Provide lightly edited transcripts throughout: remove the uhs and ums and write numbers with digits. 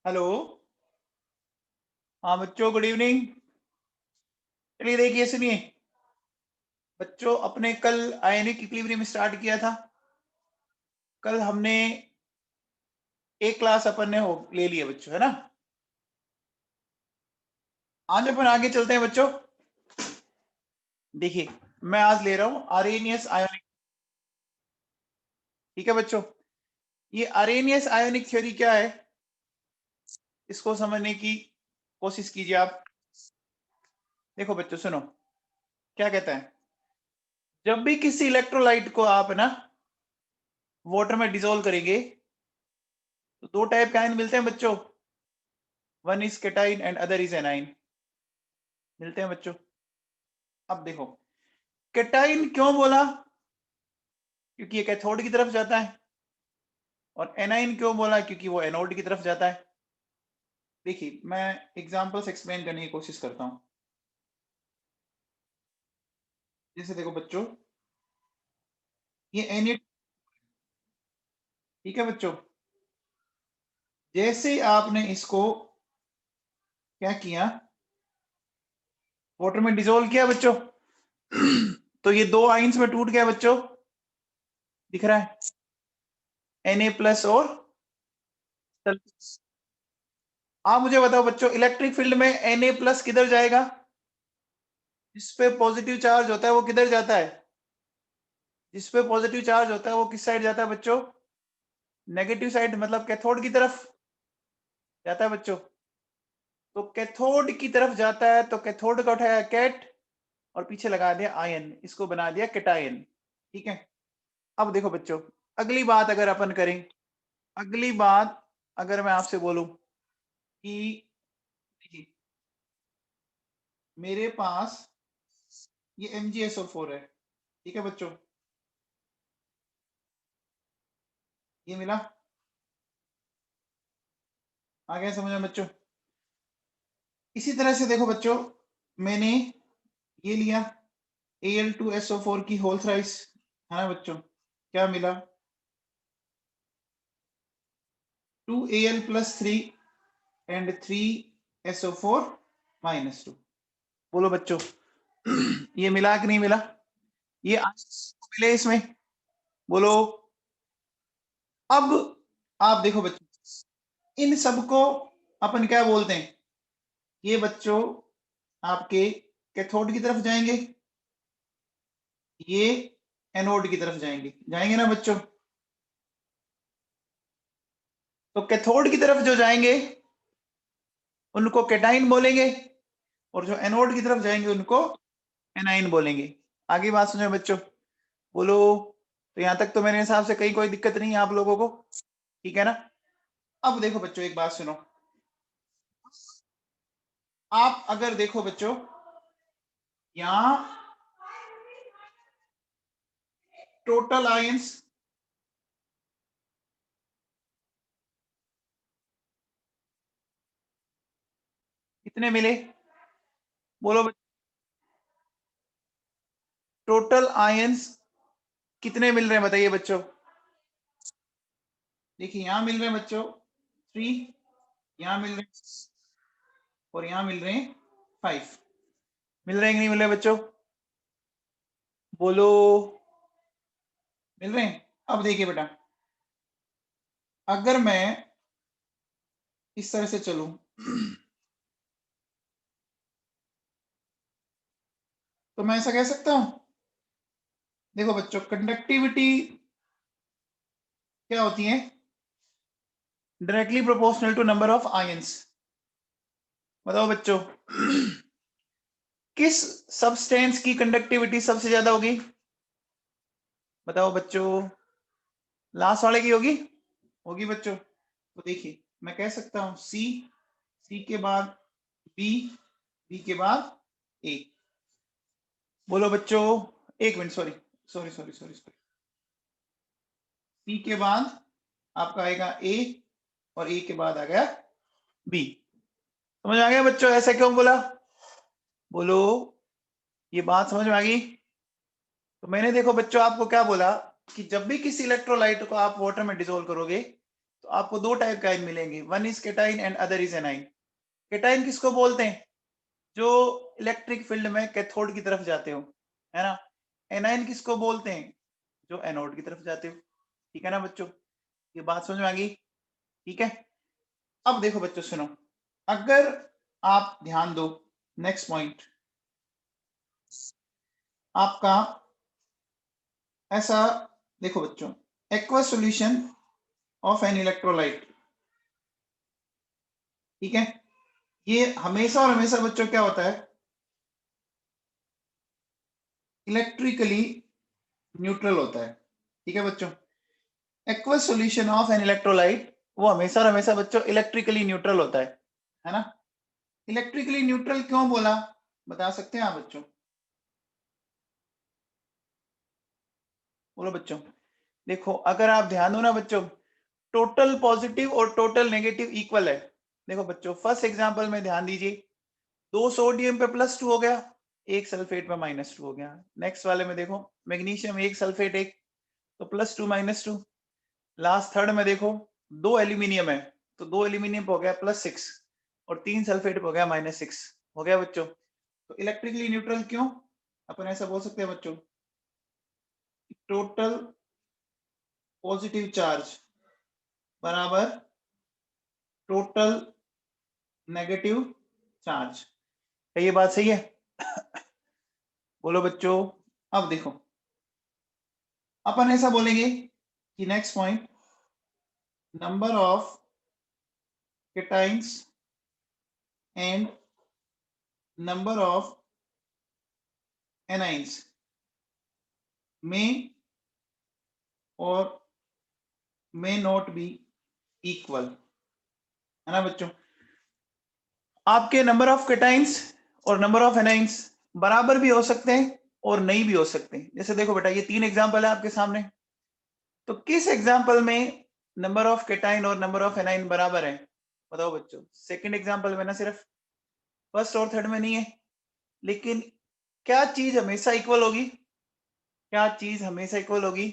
Hello. हाँ बच्चों, good evening. चलिए देखिए, सुनिए बच्चों, अपने कल आयनिक इक्विलिब्रियम स्टार्ट किया था। कल हमने एक क्लास अपन ने ले लिया बच्चों, है ना। आज अपन आगे चलते हैं बच्चों। देखिए, मैं आज ले रहा हूं अरेनियस आयोनिक। ठीक है बच्चों, ये अरेनियस आयोनिक थ्योरी क्या है, इसको समझने की कोशिश कीजिए आप। देखो बच्चों, सुनो क्या कहता है। जब भी किसी इलेक्ट्रोलाइट को आप ना वाटर में डिसोल्व करेंगे तो दो टाइप के आयन मिलते हैं बच्चों। One is cation and other is A9. मिलते हैं बच्चों। अब देखो, केटाइन क्यों बोला, क्योंकि ये कैथोड की तरफ जाता है। और एनाइन क्यों बोला, क्योंकि वो एनोड की तरफ जाता है। देखिए, मैं एग्जांपल्स एक्सप्लेन करने की कोशिश करता हूं। जैसे देखो बच्चों, ये Na, ठीक है बच्चों। जैसे आपने इसको क्या किया, वाटर में डिसोल्व किया बच्चों, तो ये दो आइंस में टूट गया बच्चों। दिख रहा है Na प्लस और आप मुझे बताओ बच्चों, इलेक्ट्रिक फील्ड में Na प्लस किधर जाएगा। जिस पे पॉजिटिव चार्ज होता है वो किधर जाता है। जिस पे पॉजिटिव चार्ज होता है वो किस साइड जाता है बच्चों। नेगेटिव साइड, मतलब कैथोड की तरफ जाता है बच्चों। तो कैथोड की तरफ जाता है तो कैथोड का उठाया कैट और पीछे लगा दिया आयन, इसको बना दिया केटायन। ठीक है। अब देखो बच्चों, अगली बात अगर अपन करें, अगली बात अगर मैं आपसे बोलूं कि देखिए, मेरे पास ये MgSO4 है। ठीक है बच्चों, ये मिला। आ गया समझ में बच्चों। इसी तरह से देखो बच्चों, मैंने ये लिया Al2SO4 की होल थ्राइस, है ना बच्चों। क्या मिला, 2Al plus 3 and 3SO4 minus 2। बोलो बच्चों, ये मिला कि नहीं मिला। ये आंसर मिले इसमें, बोलो। अब आप देखो बच्चों, इन सबको अपन क्या बोलते हैं। ये बच्चों आपके कैथोड की तरफ जाएंगे, ये एनोड की तरफ जाएंगे, जाएंगे ना बच्चों। तो कैथोड की तरफ जो जाएंगे उनको केटाइन बोलेंगे, और जो एनोड की तरफ जाएंगे उनको एनाइन बोलेंगे। आगे बात सुनो बच्चों, बोलो। तो यहां तक तो मेरे हिसाब से कहीं कोई दिक्कत नहीं है आप लोगों को, ठीक है ना। अब देखो बच्चों, एक बात सुनो। आप अगर देखो बच्चों, यहां टोटल आयंस कितने मिले, बोलो बच्चों। टोटल आयंस कितने मिल रहे हैं बताइए बच्चों। देखिए, यहां मिल रहे हैं बच्चों 3, यहां मिल रहे हैं और यहां मिल रहे हैं 5। मिल रहे हैं कि नहीं मिल रहे बच्चों, बोलो। मिल रहे हैं। अब देखिए बेटा, अगर मैं इस तरह से चलूं तो मैं ऐसा कह सकता हूं। देखो बच्चों, कंडक्टिविटी क्या होती है, directly proportional to number of ions. बताओ बच्चों, किस सब्सटेंस की कंडक्टिविटी सबसे ज्यादा होगी, बताओ बच्चों। लास्ट वाले की होगी, होगी बच्चों। तो देखिए, मैं कह सकता हूं सी, सी के बाद बी, बी के बाद ए। बोलो बच्चों, एक minute, sorry sorry sorry sorry sorry. C के बाद आपका आएगा ए, और ए के बाद आ गया बी। समझ आ गया बच्चों, ऐसा क्यों बोला, बोलो। ये बात समझ में आ गई। तो मैंने देखो बच्चों आपको क्या बोला, कि जब भी किसी इलेक्ट्रोलाइट को आप वाटर में डिसोल्व करोगे तो तो आपको दो टाइप का आयन मिलेंगे, one is cation and other is A9. Cation किसको बोलते हैं? जो इलेक्ट्रिक फील्ड में कैथोड की तरफ जाते हो, है ना। एनाइन किसको बोलते हैं? जो एनोड की तरफ जाते हो। ठीक है ना बच्चों, ये बात समझ में आ गई? ठीक है, अब देखो बच्चों सुनो, अगर आप ध्यान दो, नेक्स्ट पॉइंट आपका ऐसा देखो बच्चों, aqueous solution of an electrolyte. ठीक है, ये हमेशा और हमेशा बच्चों क्या होता है? इलेक्ट्रिकली न्यूट्रल होता है। ठीक है बच्चों, aqueous solution of an electrolyte वो हमेशा और हमेशा बच्चों इलेक्ट्रिकली न्यूट्रल होता है ना। इलेक्ट्रिकली न्यूट्रल क्यों बोला, बता सकते हैं आप बच्चों? बोलो बच्चों। देखो अगर आप ध्यान दो ना बच्चों, टोटल पॉजिटिव और टोटल नेगेटिव इक्वल है। देखो बच्चों फर्स्ट एग्जांपल में ध्यान दीजिए, 2 सोडियम पे +2 हो गया, 1 सल्फेट पे -2 हो गया। नेक्स्ट वाले में देखो मैग्नीशियम 1 सल्फेट 1, तो +2 -2। लास्ट थर्ड में देखो 2 एल्यूमिनियम है, तो 2 एल्यूमिनियम पे हो गया +6 और 3 सल्फेट पे हो गया -6। हो गया बच्चों। तो इलेक्ट्रिकली न्यूट्रल क्यों? अपन ऐसा बोल सकते हैं बच्चों, टोटल पॉजिटिव चार्ज बराबर टोटल नेगेटिव चार्ज। क्या ये बात सही है? बोलो बच्चों। अब देखो अपन ऐसा बोलेंगे कि next point, number of cations and number of anions में और मे नॉट बी इक्वल, है ना बच्चों। आपके नंबर ऑफ केटाइंस और नंबर ऑफ एनाइंस बराबर भी हो सकते हैं और नहीं भी हो सकते। जैसे देखो बेटा ये 3 एग्जांपल है आपके सामने, तो किस एग्जांपल में नंबर ऑफ केटाइन और नंबर ऑफ एनाइन बराबर है? बताओ बच्चों। सेकंड एग्जांपल में ना, सिर्फ फर्स्ट और थर्ड में नहीं है। लेकिन क्या चीज हमेशा इक्वल होगी? क्या चीज हमेशा इक्वल होगी?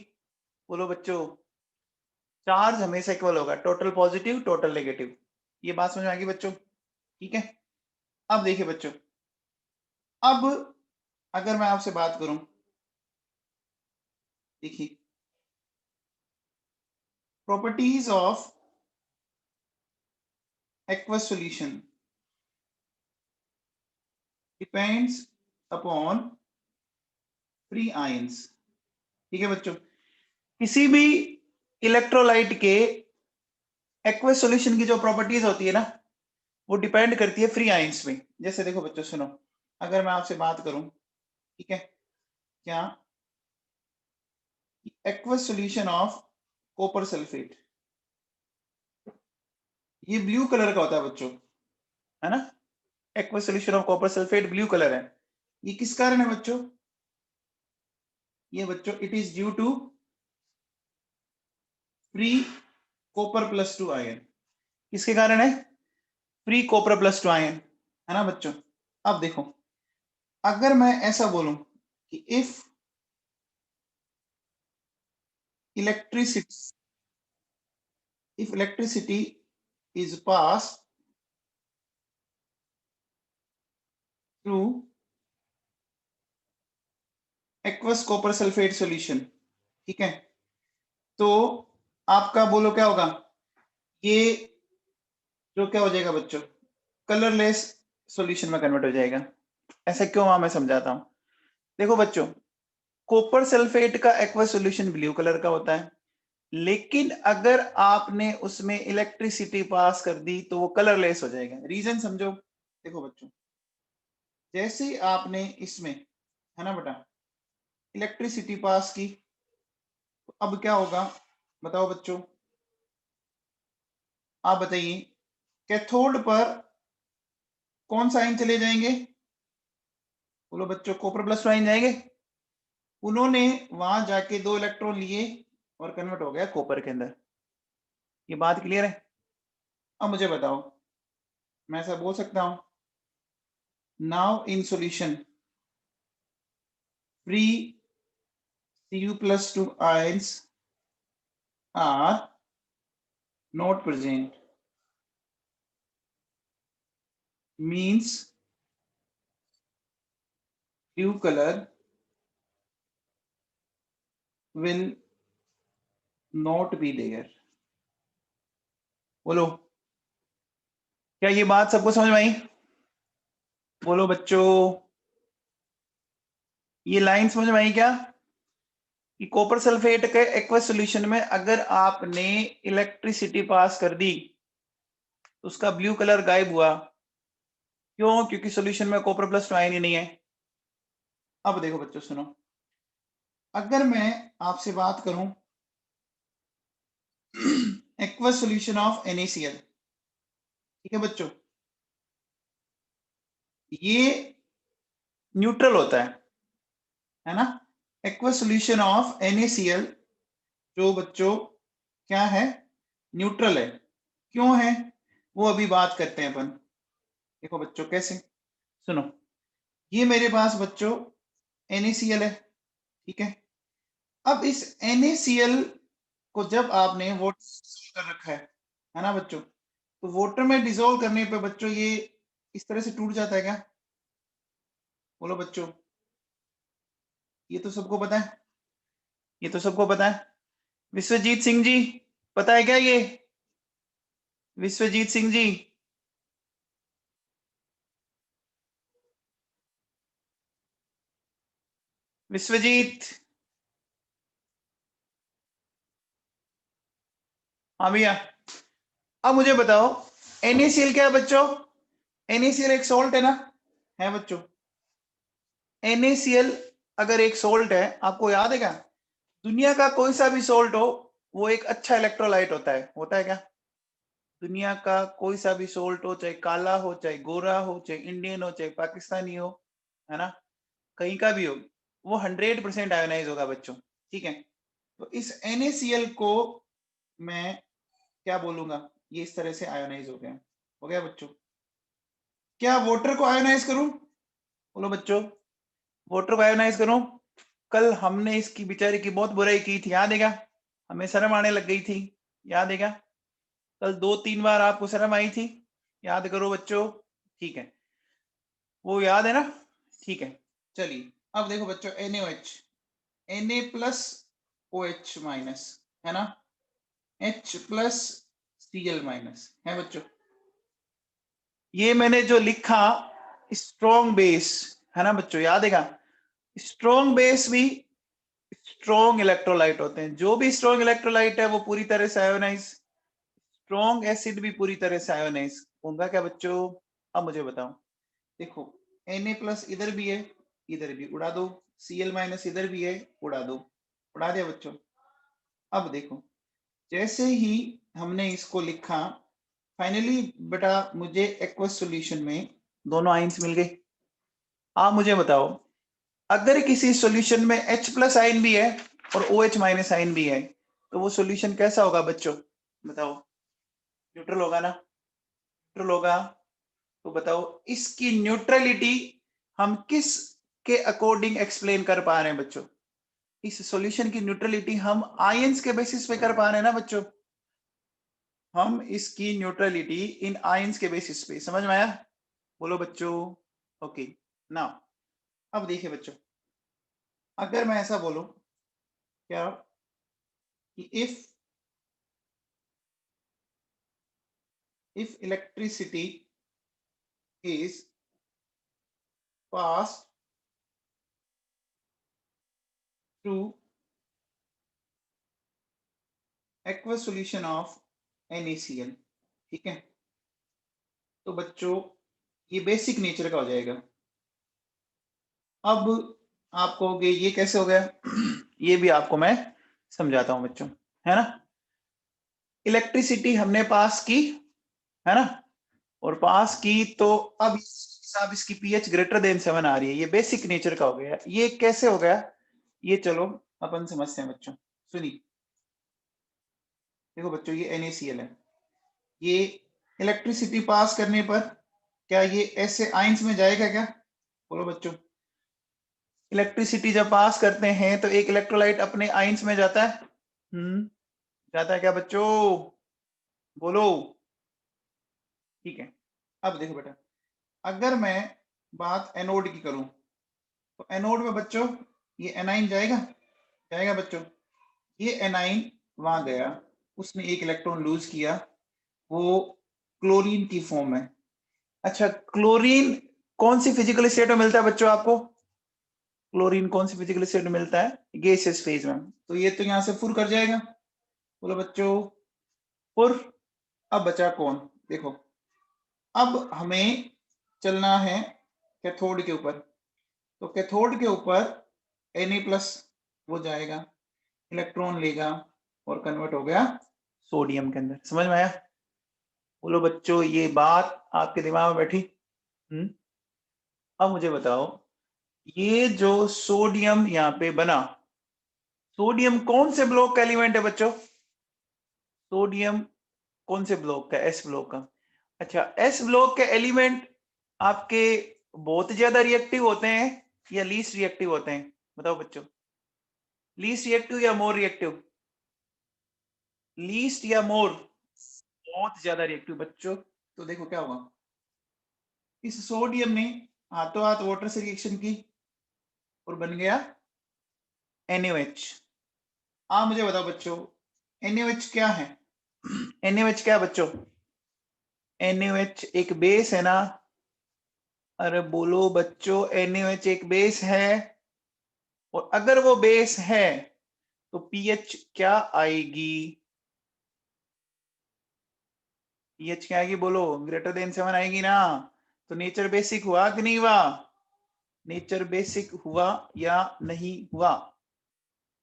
बोलो बच्चों। चार्ज हमेशा इक्वल होगा, टोटल पॉजिटिव टोटल नेगेटिव। ये बात समझ में आ गई बच्चों? ठीक है, अब देखिए बच्चों, अब अगर मैं आपसे बात करूं, देखिए properties of aqueous solution depends upon free ions। ठीक है बच्चों, किसी भी इलेक्ट्रोलाइट के एक्वस सॉल्यूशन की जो प्रॉपर्टीज होती है ना, वो डिपेंड करती है फ्री आयंस में। जैसे देखो बच्चों सुनो, अगर मैं आपसे बात करूं, ठीक है, क्या aqueous solution of copper sulphate, ये ब्लू कलर का होता है बच्चों, है ना। Aqueous solution of copper sulphate blue colour है। ये किस कारण है बच्चों? ये बच्चों it is due to free copper +2 ion. किसके कारण है? फ्री कॉपर +2 आयन, है ना बच्चों। अब देखो, अगर मैं ऐसा बोलूं कि if electricity is passed through aqueous copper sulfate solution, ठीक है, तो आपका बोलो क्या होगा? ये जो क्या हो जाएगा बच्चों, कलरलेस सॉल्यूशन में कन्वर्ट हो जाएगा। ऐसा क्यों हुआ मैं समझाता हूं। देखो बच्चों, कॉपर सल्फेट का एक्वस सॉल्यूशन ब्लू कलर का होता है, लेकिन अगर आपने उसमें इलेक्ट्रिसिटी पास कर दी तो वो कलरलेस हो जाएगा। रीजन समझो। देखो बच्चों, जैसे ही आपने इसमें, है ना बेटा, इलेक्ट्रिसिटी पास की, तो अब क्या होगा बताओ बच्चों, आप बताइए। कैथोड पर कौन सा आयन चले जाएंगे? बोलो बच्चों, कॉपर +2 आयन जाएंगे। उन्होंने वहां जाके 2 इलेक्ट्रॉन लिए और कन्वर्ट हो गया कॉपर के अंदर। ये बात क्लियर है? अब मुझे बताओ, मैं ऐसा बोल सकता हूं, now in solution free Cu+2 ions are not present means blue color will not be there. बोलो, क्या ये बात सबको समझ में आई? बोलो बच्चों, ये लाइन समझ में आई क्या कि कॉपर सल्फेट के एक्वस सॉल्यूशन में अगर आपने इलेक्ट्रिसिटी पास कर दी तो उसका ब्लू कलर गायब हुआ। क्यों? क्योंकि सॉल्यूशन में कॉपर प्लस आयन ही नहीं है। अब देखो बच्चों सुनो, अगर मैं आपसे बात करूं एक्वस सॉल्यूशन ऑफ NaCl, ठीक है बच्चों, ये न्यूट्रल होता है ना। एक्वस सॉल्यूशन ऑफ NaCl जो बच्चों क्या है, न्यूट्रल है। क्यों है वो अभी बात करते हैं अपन। देखो बच्चों कैसे, सुनो, ये मेरे पास बच्चों NaCl है, ठीक है। अब इस NaCl को जब आपने वाटर कर रखा है ना बच्चों, तो वाटर में डिसॉल्व करने पे बच्चों ये इस तरह से टूट जाता है क्या? बोलो बच्चों, ये तो सबको पता है, ये तो सबको पता है। विश्वजीत सिंह जी, पता है क्या ये? विश्वजीत सिंह जी, विश्वजीत, हाँ भैया। अब मुझे बताओ NaCl क्या है बच्चों? NaCl एक सॉल्ट है ना, है बच्चों। NaCl अगर एक सॉल्ट है, आपको याद है क्या, दुनिया का कोई सा भी सॉल्ट हो वो एक अच्छा इलेक्ट्रोलाइट होता है क्या? दुनिया का कोई सा भी सॉल्ट हो, चाहे काला हो, चाहे गोरा हो, चाहे इंडियन हो, चाहे पाकिस्तानी हो, है ना, कहीं का भी हो, वो 100% आयोनाइज होगा बच्चों, ठीक है। तो इस NaCl को मैं क्या बोलूंगा, ये इस तरह से आयोनाइज हो गया बच्चों। क्या वाटर को आयोनाइज करूं? बोलो बच्चों, वाटर को आयोनाइज करूं? कल हमने इसकी बेचारी की बहुत बुराई की थी, याद है क्या? हमें शर्म आने लग गई थी, याद है क्या? कल 2-3 बार आपको शर्म आई थी, याद करो बच्चों, ठीक है, वो याद है ना, ठीक है। चलिए अब देखो बच्चों, NaOH, Na plus OH minus, है ना, H प्लस Cl माइनस, है बच्चों। ये मैंने जो लिखा स्ट्रॉन्ग बेस, है ना बच्चों, याद है क्या? स्ट्रॉन्ग बेस भी स्ट्रॉन्ग इलेक्ट्रोलाइट होते हैं। जो भी स्ट्रॉन्ग इलेक्ट्रोलाइट है वो पूरी तरह से आयोनाइज, स्ट्रॉन्ग एसिड भी पूरी तरह से आयोनाइज होगा क्या बच्चों? अब मुझे बताओ, देखो Na प्लस इधर भी है, इधर भी उड़ा दो, Cl माइनस इधर भी है, उड़ा दो, उड़ा दिया बच्चों। अब देखो, जैसे ही हमने इसको लिखा, फाइनली बेटा मुझे एक्वस सॉल्यूशन में दोनों आइंस मिल गए। आप मुझे बताओ, अगर किसी सॉल्यूशन में H प्लस आयन भी है और OH माइनस आयन भी है, तो वो सॉल्यूशन कैसा होगा बच्चों? बताओ, न्यूट्रल होगा ना, न्यूट्रल होगा। तो बताओ इसकी न्यूट्रलिटी हम किस के अकॉर्डिंग एक्सप्लेन कर पा रहे हैं बच्चों? इस सॉल्यूशन की न्यूट्रलिटी हम आयंस के बेसिस पे कर पा रहे हैं ना बच्चों। हम इसकी न्यूट्रलिटी इन आयंस के बेसिस पे, समझ में आया? बोलो बच्चों, ओके। नाउ अब देखिए बच्चों, अगर मैं ऐसा बोलूं क्या कि if electricity is passed through aqueous solution of NaCl, ठीक है, तो बच्चों ये बेसिक नेचर का हो जाएगा। अब आप कहोगे ये कैसे हो गया? ये भी आपको मैं समझाता हूं बच्चों, है ना। इलेक्ट्रिसिटी हमने पास की, है ना, और पास की तो अब साहब इसकी pH ग्रेटर देन 7 आ रही है, ये बेसिक नेचर का हो गया। ये कैसे हो गया, ये चलो अपन समझते हैं बच्चों, सुनिए। देखो बच्चों, ये NaCl है, ये इलेक्ट्रिसिटी पास करने पर क्या ये ऐसे आयंस में जाएगा क्या? बोलो बच्चों, इलेक्ट्रिसिटी जब पास करते हैं तो एक इलेक्ट्रोलाइट अपने आयंस में जाता है, जाता है क्या बच्चों? बोलो। ठीक है, अब देखो बेटा, अगर मैं बात एनोड की करूं तो एनोड में बच्चों ये एनाइन जाएगा, जाएगा बच्चों। ये एनाइन वहां गया, उसने एक इलेक्ट्रॉन लूज किया, वो क्लोरीन की फॉर्म है। अच्छा, क्लोरीन कौन सी फिजिकल स्टेट में मिलता है बच्चों आपको? क्लोरीन कौन सी फिजिकल स्टेट में मिलता है? गैसियस फेज में। तो ये तो यहां से फुर कर जाएगा। बोलो बच्चों, फुर। अब बचा कौन? देखो, अब हमें चलना है कैथोड के ऊपर। तो कैथोड के ऊपर Na+ वो जाएगा, इलेक्ट्रॉन लेगा और कन्वर्ट हो गया सोडियम के अंदर। समझ में आया? बोलो बच्चों, ये बात आपके दिमाग में बैठी? अब मुझे बताओ, ये जो सोडियम यहाँ पे बना, सोडियम कौन से ब्लॉक का एलिमेंट है बच्चों? सोडियम कौन से ब्लॉक का? एस ब्लॉक का। अच्छा, एस ब्लॉक के एलिमेंट आपके बहुत ज्यादा रिएक्टिव होते हैं या लीस्ट रिएक्टिव होते हैं? बताओ बच्चों, लीस्ट रिएक्टिव या मोर रिएक्टिव? लीस्ट या मोर? बहुत ज्यादा रिएक्टिव बच्चों। तो देखो क्या होगा, इस सोडियम ने हाथों हाथ वाटर से रिएक्शन की और बन गया NaOH। आप मुझे बताओ बच्चों, NaOH क्या है? NaOH क्या है बच्चों? NaOH एक बेस है ना? अरे बोलो बच्चों, NaOH एक बेस है, और अगर वो बेस है तो पीएच क्या आएगी? पीएच क्या आएगी? बोलो, >7 आएगी ना? तो नेचर बेसिक हुआ कि नहीं हुआ? नेचर बेसिक हुआ या नहीं हुआ?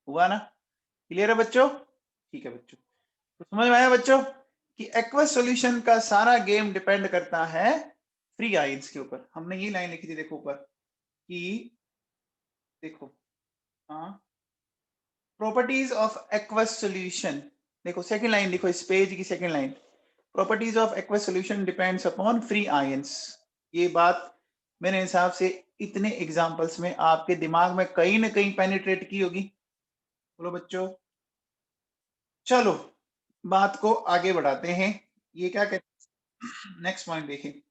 हुआ ना? क्लियर है बच्चों? ठीक है बच्चों, तो समझ में आया बच्चों कि एक्वस सॉल्यूशन का सारा गेम डिपेंड करता है फ्री आयंस के ऊपर। हमने ये लाइन लिखी थी देखो ऊपर कि, देखो, हाँ, प्रॉपर्टीज ऑफ एक्वस सॉल्यूशन। देखो सेकंड लाइन लिखो, इस पेज की second line, properties of aqueous solution depends upon free ions. ये बात मेरे हिसाब से इतने एग्जांपल्स में आपके दिमाग में कहीं ना कहीं पेनिट्रेट की होगी। बोलो बच्चों। चलो बात को आगे बढ़ाते हैं। ये क्या कहते हैं, नेक्स्ट पॉइंट देखिए।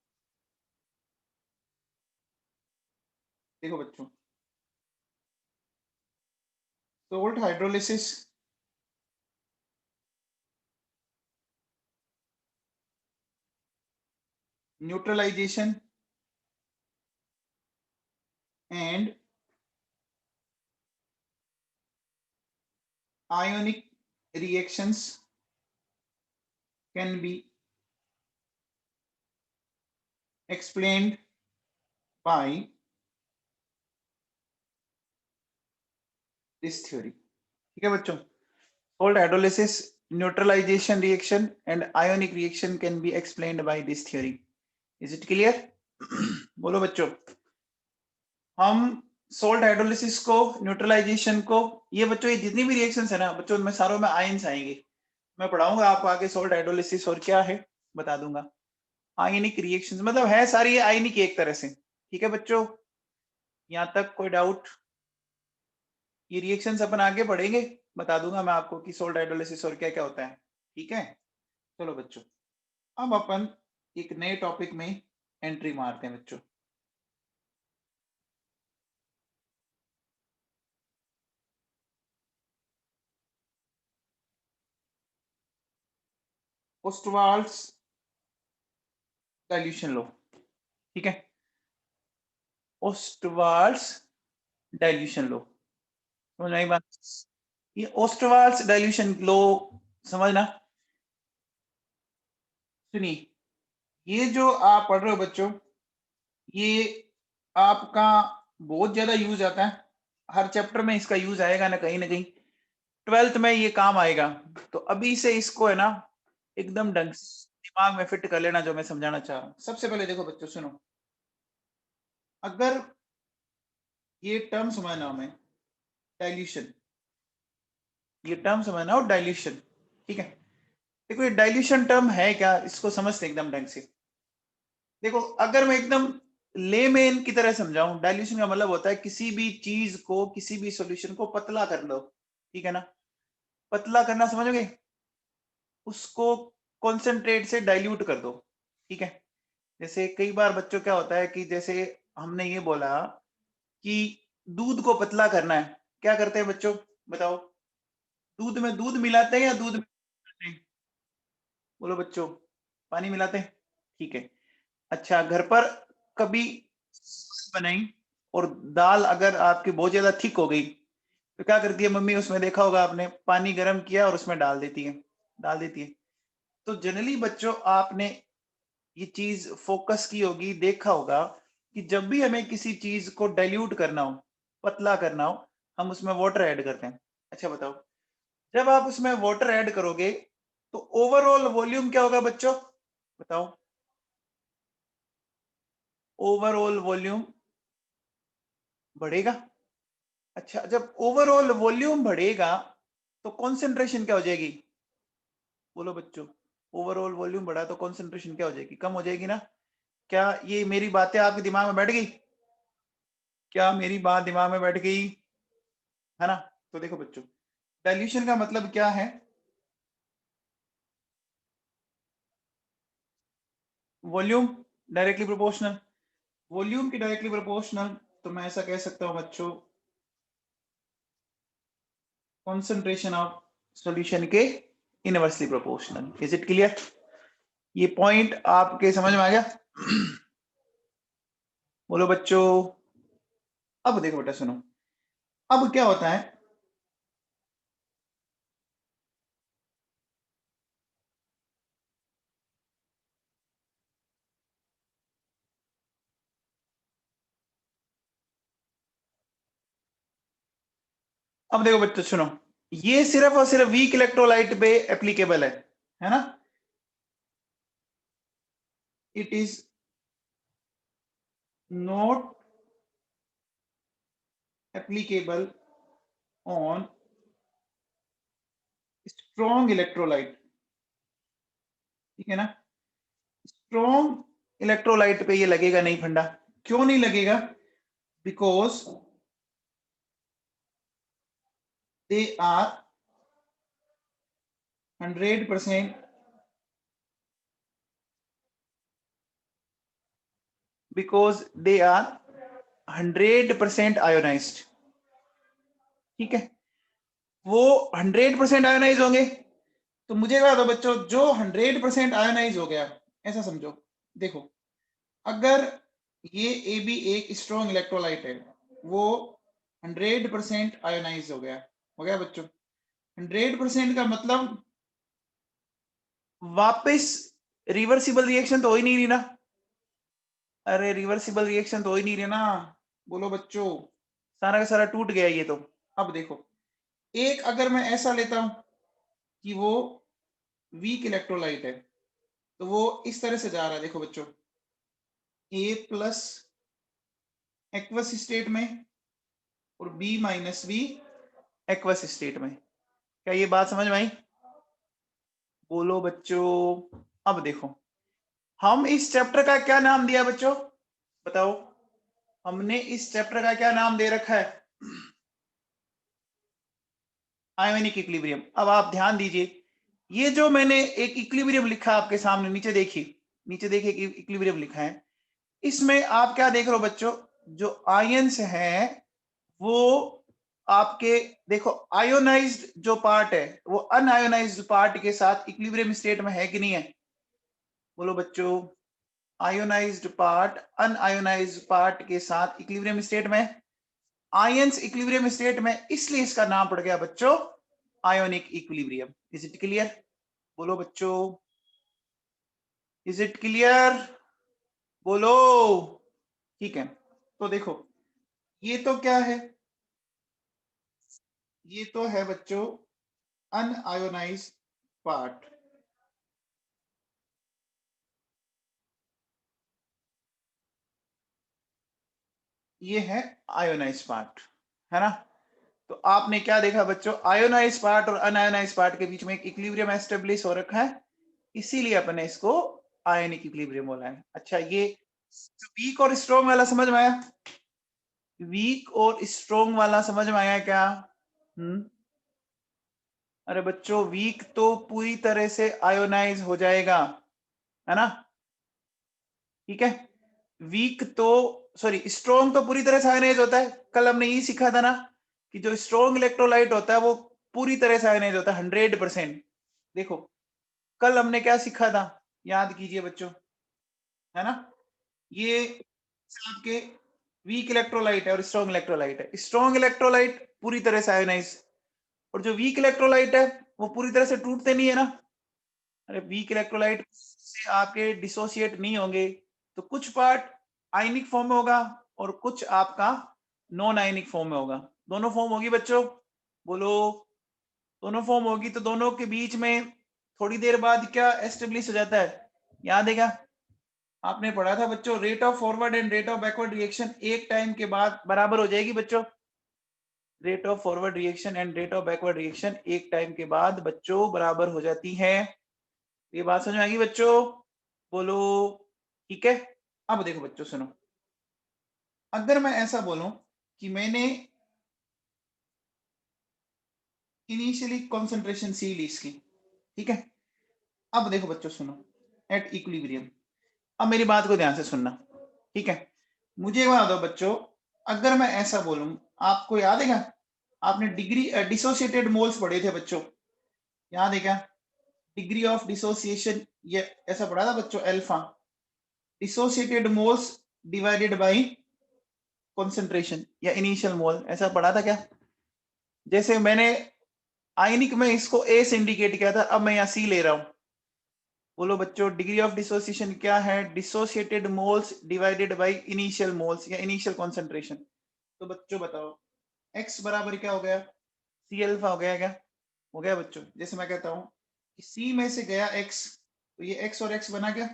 देखो बच्चों, salt hydrolysis neutralisation and ionic reactions can be explained by this theory। ठीक है बच्चों, salt hydrolysis, neutralization reaction and ionic reaction can be explained by this theory। is it clear? बोलो बच्चों, हम सोल्ट हाइड्रोलिसिस को, न्यूट्रलाइजेशन को, ये बच्चों ये जितनी भी रिएक्शंस है ना बच्चों, उनमें सारों में आयंस आएंगे। मैं पढ़ाऊंगा आपको आगे सोल्ट हाइड्रोलिसिस और क्या है बता दूंगा। आयनिक रिएक्शंस मतलब है सारी ये आयनिक एक तरह से। ठीक है बच्चों, यहाँ तक कोई डाउट? ये रिएक्शंस अपन आगे पढ़ेंगे, बता दूंगा मैं आपको कि सोल्ट हाइड्रोलिसिस और क्या क्या होता है। ठीक है, चलो बच्चों, अब अपन एक नए टॉपिक में एंट्री मारते हैं बच्चों। ओस्टवाल्ड्स डाइल्यूशन लो। ठीक है, ओस्टवाल्ड्स डाइल्यूशन लो, समझ आई बात? ये ओस्टवाल्ड्स डाइल्यूशन लो समझना। सुनिए, ये जो आप पढ़ रहे हो बच्चों, ये आपका बहुत ज्यादा यूज आता है, हर चैप्टर में इसका यूज आएगा ना कहीं 12th में ये काम आएगा। तो अभी से इसको है ना एकदम ढंग से दिमाग में फिट कर लेना जो मैं समझाना चाह रहा हूँ। सबसे पहले देखो बच्चों सुनो, अगर ये टर्म समझना हमें, डाइल्यूशन, ये टर्म समझना हो डाइल्यूशन। ठीक है, देखो ये डाइल्यूशन टर्म है क्या, इसको समझते एकदम ढंग से। देखो अगर मैं एकदम लेमेन की तरह समझाऊं, डाइल्यूशन का मतलब होता है किसी भी चीज को, किसी भी सॉल्यूशन को पतला कर लो। ठीक है ना, पतला करना समझोगे उसको, कॉन्सेंट्रेट से डाइल्यूट कर दो, ठीक है। जैसे कई बार बच्चों क्या होता है कि जैसे हमने ये बोला कि दूध को पतला करना है, क्या करते हैं बच्चों बताओ? दूध में दूध मिलाते हैं या दूध में नहीं? बोलो बच्चों, पानी मिलाते हैं, ठीक है। अच्छा, घर पर कभी बनाई और दाल अगर आपकी बहुत ज्यादा थिक हो गई तो क्या करती है मम्मी? उसमें देखा होगा आपने, पानी गर्म किया और उसमें डाल देती है। तो जनरली बच्चों आपने ये चीज फोकस की होगी, देखा होगा कि जब भी हमें किसी चीज को डाइल्यूट करना हो, पतला करना हो, हम उसमें वाटर ऐड करते हैं। अच्छा बताओ, जब आप उसमें वाटर ऐड करोगे तो ओवरऑल वॉल्यूम क्या होगा बच्चों? बताओ, ओवरऑल वॉल्यूम बढ़ेगा। अच्छा, जब ओवरऑल वॉल्यूम बढ़ेगा तो कॉन्सेंट्रेशन क्या हो जाएगी? बोलो बच्चों, ओवरऑल वॉल्यूम बढ़ा तो कॉन्सेंट्रेशन क्या हो जाएगी? कम हो जाएगी ना? क्या ये मेरी बातें आपके दिमाग में बैठ गई? क्या मेरी बात दिमाग में बैठ गई है ना? तो देखो बच्चों, डाइल्यूशन का मतलब क्या है? वॉल्यूम डायरेक्टली प्रोपोर्शनल, वॉल्यूम की डायरेक्टली प्रोपोर्शनल, तो मैं ऐसा कह सकता हूं बच्चों, कॉन्सेंट्रेशन ऑफ सॉल्यूशन के inversely proportional. Is it clear? ये पॉइंट आपके समझ में आ गया? बोलो बच्चों। अब देखो बेटा सुनो, अब क्या होता है, अब देखो बच्चों सुनो, ये सिर्फ और सिर्फ वीक इलेक्ट्रोलाइट पे एप्लीकेबल है ना? It is not applicable on strong electrolyte, ठीक है ना? स्ट्रॉन्ग इलेक्ट्रोलाइट पे ये लगेगा नहीं फंडा। क्यों नहीं लगेगा? Because they are 100% because they are 100% ionised, ठीक है। वो 100% आयोनाइज होंगे, तो मुझे बता दो बच्चों, जो 100% आयोनाइज हो गया, ऐसा समझो, देखो अगर ये ए बी एक स्ट्रॉन्ग इलेक्ट्रोलाइट है, वो 100% आयोनाइज हो गया बच्चों। 100% का मतलब वापस रिवर्सिबल रिएक्शन तो हो ही नहीं रही ना? अरे रिवर्सिबल रिएक्शन तो हो ही नहीं रही ना? बोलो बच्चों, सारा का सारा टूट गया ये तो। अब देखो, एक अगर मैं ऐसा लेता हूं कि वो वीक इलेक्ट्रोलाइट है, तो वो इस तरह से जा रहा है, देखो बच्चों, ए प्लस एक्वस स्टेट में और B minus B aqueous state में। क्या ये बात समझ में आई? बोलो बच्चों। अब देखो, हम इस चैप्टर का क्या नाम दिया बच्चों? बताओ, हमने इस चैप्टर का क्या नाम दे रखा है? Ionic equilibrium. अब आप ध्यान दीजिए, ये जो मैंने एक इक्विलिब्रियम लिखा आपके सामने, नीचे देखिए कि इक्विलिब्रियम लिखा है, इसमें आप क्या देख रहे हो बच्चों? जो आयंस हैं वो आपके, देखो आयोनाइज्ड जो पार्ट है वो अनआयोनाइज्ड पार्ट के साथ इक्विलिब्रियम स्टेट में है कि नहीं है? बोलो बच्चों, आयोनाइज्ड पार्ट अनआयोनाइज्ड पार्ट के साथ इक्विलिब्रियम स्टेट में, आयंस इक्विलिब्रियम स्टेट में, इसलिए इसका नाम पड़ गया बच्चों ionic equilibrium. Is it clear? बोलो बच्चों, इज इट क्लियर? बोलो। ठीक है, तो देखो, ये तो क्या है? ये तो है बच्चों अनआयोनाइज्ड पार्ट, ये है आयोनाइज्ड पार्ट, है ना? तो आपने क्या देखा बच्चों? आयोनाइज्ड पार्ट और अनआयोनाइज्ड पार्ट के बीच में एक इक्विलिब्रियम एस्टेब्लिश हो रखा है, इसीलिए अपने इसको आयनिक इक्विलिब्रियम बोला है। अच्छा, ये वीक और स्ट्रॉन्ग वाला समझ में आया? वीक और स्ट्रॉन्ग वाला समझ में आया क्या? अरे बच्चों वीक तो पूरी तरह से आयोनाइज हो जाएगा, है ना, ठीक है। वीक तो सॉरी स्ट्रॉन्ग तो पूरी तरह से आयोनाइज होता है। कल हमने ये सीखा था ना कि जो स्ट्रॉन्ग इलेक्ट्रोलाइट होता है वो पूरी तरह से आयोनाइज होता है 100%। देखो कल हमने क्या सीखा था, याद कीजिए बच्चों, है ना, ये आपके वीक इलेक्ट्रोलाइट है और स्ट्रॉन्ग इलेक्ट्रोलाइट है। स्ट्रॉन्ग इलेक्ट्रोलाइट पूरी तरह से आयोनाइज, और जो वीक इलेक्ट्रोलाइट है वो पूरी तरह से टूटते नहीं है ना। अरे वीक इलेक्ट्रोलाइट से आपके डिसोसिएट नहीं होंगे, तो कुछ पार्ट आयनिक फॉर्म में होगा और कुछ आपका नॉन आयनिक फॉर्म में होगा। दोनों फॉर्म होगी बच्चों, बोलो, दोनों फॉर्म होगी। तो दोनों के बीच में थोड़ी देर बाद क्या एस्टेब्लिश हो जाता है, याद है क्या, आपने पढ़ा था बच्चों, rate of forward and rate of backward reaction एक टाइम के बाद बराबर हो जाएगी बच्चों। Rate of forward reaction and rate of backward reaction एक टाइम के बाद बच्चों बराबर हो जाती है। ये बात समझ में आ गई बच्चों, बोलो, ठीक है। अब देखो बच्चों सुनो, अगर मैं ऐसा बोलूं कि मैंने इनिशियली कॉन्सेंट्रेशन सी ली इसकी, ठीक है। अब देखो बच्चों सुनो, एट इक्विलिब्रियम, अब मेरी बात को ध्यान से सुनना, ठीक है। मुझे बता दो बच्चों, अगर मैं ऐसा बोलूं, आपको याद है क्या, आपने डिग्री डिसोसिएटेड मोल्स पढ़े थे बच्चों, याद है क्या, डिग्री ऑफ डिसोसिएशन ये ऐसा पढ़ा था बच्चों, alpha dissociated moles divided by concentration या इनिशियल मोल, ऐसा पढ़ा था क्या। जैसे मैंने आयनिक में इसको ए से इंडिकेट किया था, अब मैं यहाँ सी ले रहा हूं। बोलो बच्चों डिग्री ऑफ डिसोसिएशन क्या है, dissociated moles divided by initial moles या इनिशियल कॉन्सेंट्रेशन। तो बच्चों बताओ x बराबर क्या हो गया, सी अल्फा हो गया क्या, हो गया बच्चों। जैसे मैं कहता हूं कि सी में से गया x, तो ये x और x बना क्या,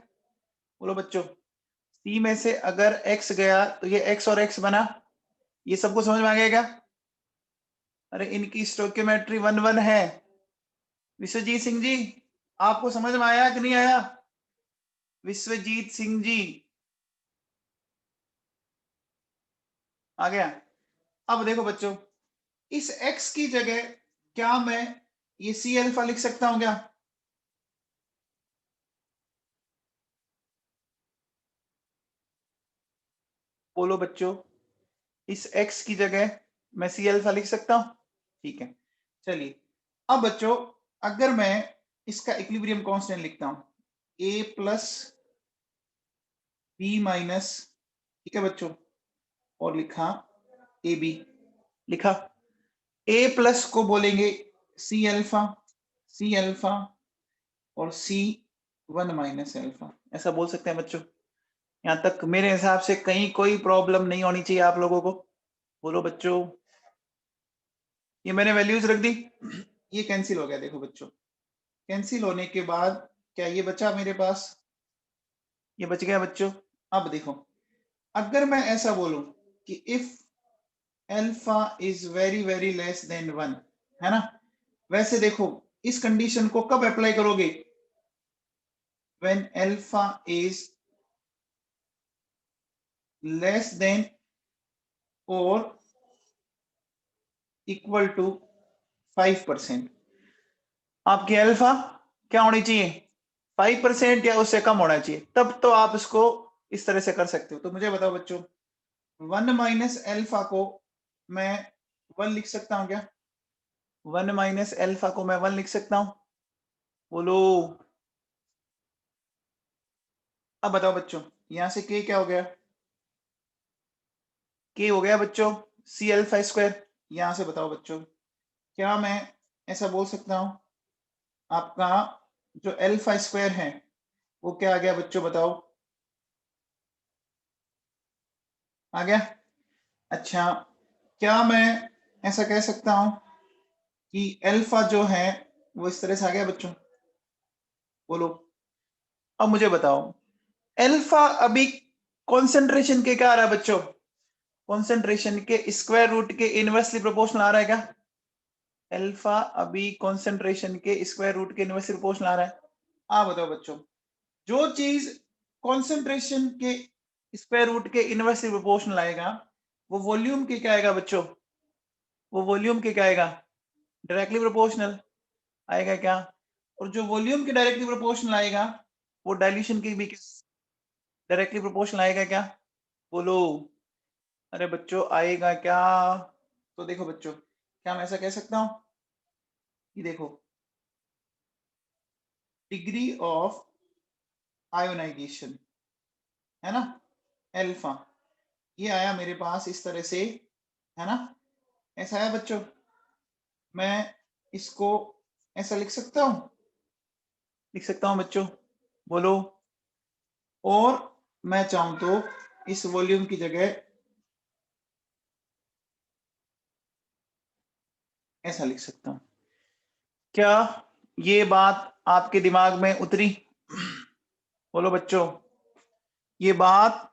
बोलो बच्चों, सी में से अगर x गया तो ये x और x बना। ये सबको समझ में आ गया क्या, अरे इनकी स्टोइकियोमेट्री 1 1 है। विश्वजीत सिंह जी आपको समझ में आया कि नहीं आया, विश्वजीत सिंह जी आ गया। अब देखो बच्चों, इस x की जगह क्या मैं ये सी अल्फा लिख सकता हूं क्या, बोलो बच्चों, इस x की जगह मैं सी अल्फा लिख सकता हूं, ठीक है। चलिए अब बच्चों, अगर मैं इसका इक्विलिब्रियम कांस्टेंट लिखता हूं a प्लस बी माइनस, ठीक है बच्चों, और लिखा ए बी, लिखा a प्लस को बोलेंगे सी अल्फा और सी 1 माइनस अल्फा, ऐसा बोल सकते हैं बच्चों। यहां तक मेरे हिसाब से कहीं कोई प्रॉब्लम नहीं होनी चाहिए आप लोगों को, बोलो बच्चों। ये मैंने वैल्यूज रख दी, ये कैंसिल हो गया, देखो बच्चों, कैंसिल होने के बाद क्या ये बचा मेरे पास, ये बच गया बच्चों। अब देखो, अगर मैं ऐसा बोलूं कि if alpha is very very less than 1, है ना, वैसे देखो इस कंडीशन को कब अप्लाई करोगे, when alpha is less than और इक्वल टू 5%। आपकी अल्फा क्या होनी चाहिए, 5% या उससे कम होना चाहिए, तब तो आप इसको इस तरह से कर सकते हो। तो मुझे बताओ बच्चों, 1 माइनस अल्फा को मैं 1 लिख सकता हूं क्या, 1 माइनस अल्फा को मैं 1 लिख सकता हूं, बोलो। अब बताओ बच्चों, यहां से के क्या हो गया, के हो गया बच्चों सी अल्फा स्क्वायर। यहां से बताओ बच्चों, क्या मैं ऐसा बोल सकता हूं, आपका जो अल्फा स्क्वायर है वो क्या आ गया बच्चों, बताओ, आ गया। अच्छा, क्या मैं ऐसा कह सकता हूं कि अल्फा जो है वो इस तरह से आ गया बच्चों, बोलो। अब मुझे बताओ, अल्फा अभी कॉन्सेंट्रेशन के क्या आ रहा है बच्चों, कॉन्सेंट्रेशन के स्क्वायर रूट के इनवर्सली प्रोपोर्शनल आ रहा है क्या, अल्फा अभी कॉन्सेंट्रेशन के स्क्वायर रूट के इनवर्सली प्रोपोर्शनल आ रहा है। आप बताओ बच्चों, जो चीज कॉन्सेंट्रेशन के स्क्वायर रूट के इनवर्सली प्रोपोर्शनल आएगा वो वॉल्यूम के क्या आएगा बच्चों, वो वॉल्यूम के क्या आएगा, डायरेक्टली प्रोपोर्शनल। आएगा क्या, और जो वॉल्यूम के डायरेक्टली प्रोपोर्शनल आएगा वो डाइल्यूशन की भी डायरेक्टली प्रोपोर्शनल आएगा क्या, बोलो। अरे बच्चों आएगा क्या। तो देखो बच्चों, क्या मैं ऐसा कह सकता हूं कि देखो डिग्री ऑफ आयोनाइजेशन है ना, अल्फा, ये आया मेरे पास इस तरह से, है ना, ऐसा है बच्चों। मैं इसको ऐसा लिख सकता हूं, लिख सकता हूं बच्चों, बोलो। और मैं चाहूं तो इस वॉल्यूम की जगह ऐसा लिख सकता हूं। क्या ये बात आपके दिमाग में उतरी, बोलो बच्चों, ये बात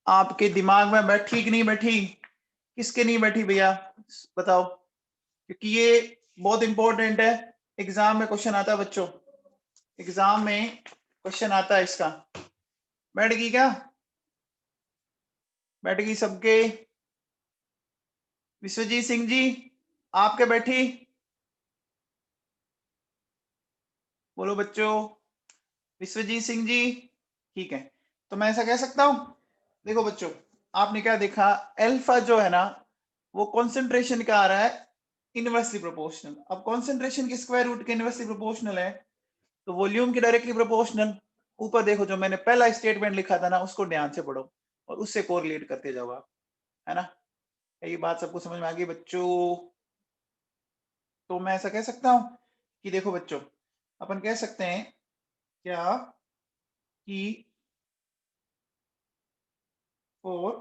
आपके दिमाग में बैठी कि नहीं बैठी, किसके नहीं बैठी भैया बताओ, क्योंकि ये बहुत इंपॉर्टेंट है, एग्जाम में क्वेश्चन आता है बच्चों, एग्जाम में क्वेश्चन आता है इसका। बैठ गई क्या, बैठ गई सबके, विश्वजीत सिंह जी आपके बैठी, बोलो बच्चों, विश्वजीत सिंह जी, ठीक है। तो मैं ऐसा कह सकता हूं, देखो बच्चों, आपने क्या देखा, अल्फा जो है ना वो कॉन्सेंट्रेशन का आ रहा है इनवर्सली प्रोपोर्शनल। अब कॉन्सेंट्रेशन के स्क्वायर रूट के इनवर्सली प्रोपोर्शनल है, तो वॉल्यूम की डायरेक्टली प्रोपोर्शनल। ऊपर देखो जो मैंने पहला स्टेटमेंट लिखा था ना, उसको ध्यान से पढ़ो और उससे कोरिलेट करते जाओ आप, है ना। ये बात सबको समझ में आ गई बच्चों। तो मैं ऐसा कह सकता हूं कि देखो बच्चों, अपन कह सकते हैं क्या कि फॉर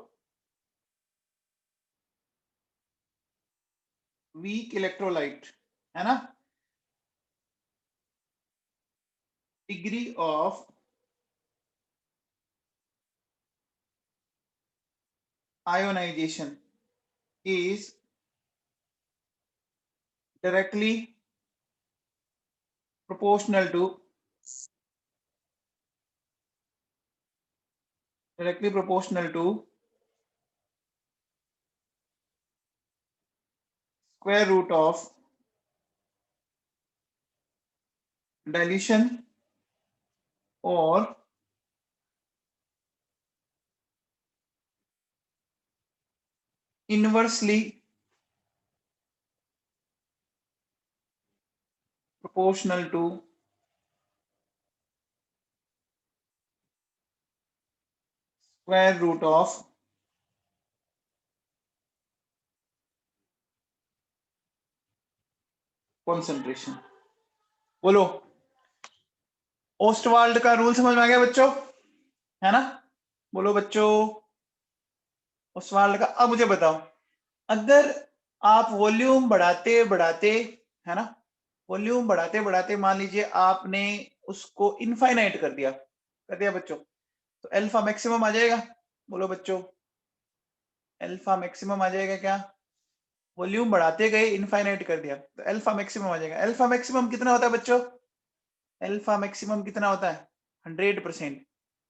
वीक इलेक्ट्रोलाइट, है ना, degree of ionisation is directly proportional to square root of dilution or inversely proportional to square root of concentration। बोलो, ओस्टवाल्ड का रूल समझ में आ गया बच्चों, है ना, बोलो बच्चों, ओस्टवाल्ड का। अब मुझे बताओ, अगर आप वॉल्यूम बढ़ाते बढ़ाते, है ना, वॉल्यूम बढ़ाते बढ़ाते मान लीजिए आपने उसको इनफाइनाइट कर दिया बच्चों, तो अल्फा मैक्सिमम आ जाएगा, बोलो बच्चों, अल्फा मैक्सिमम आ जाएगा क्या, वॉल्यूम बढ़ाते गए इनफाइनाइट कर दिया तो अल्फा मैक्सिमम आ जाएगा। अल्फा मैक्सिमम कितना होता है बच्चों, अल्फा मैक्सिमम कितना होता है, 100%,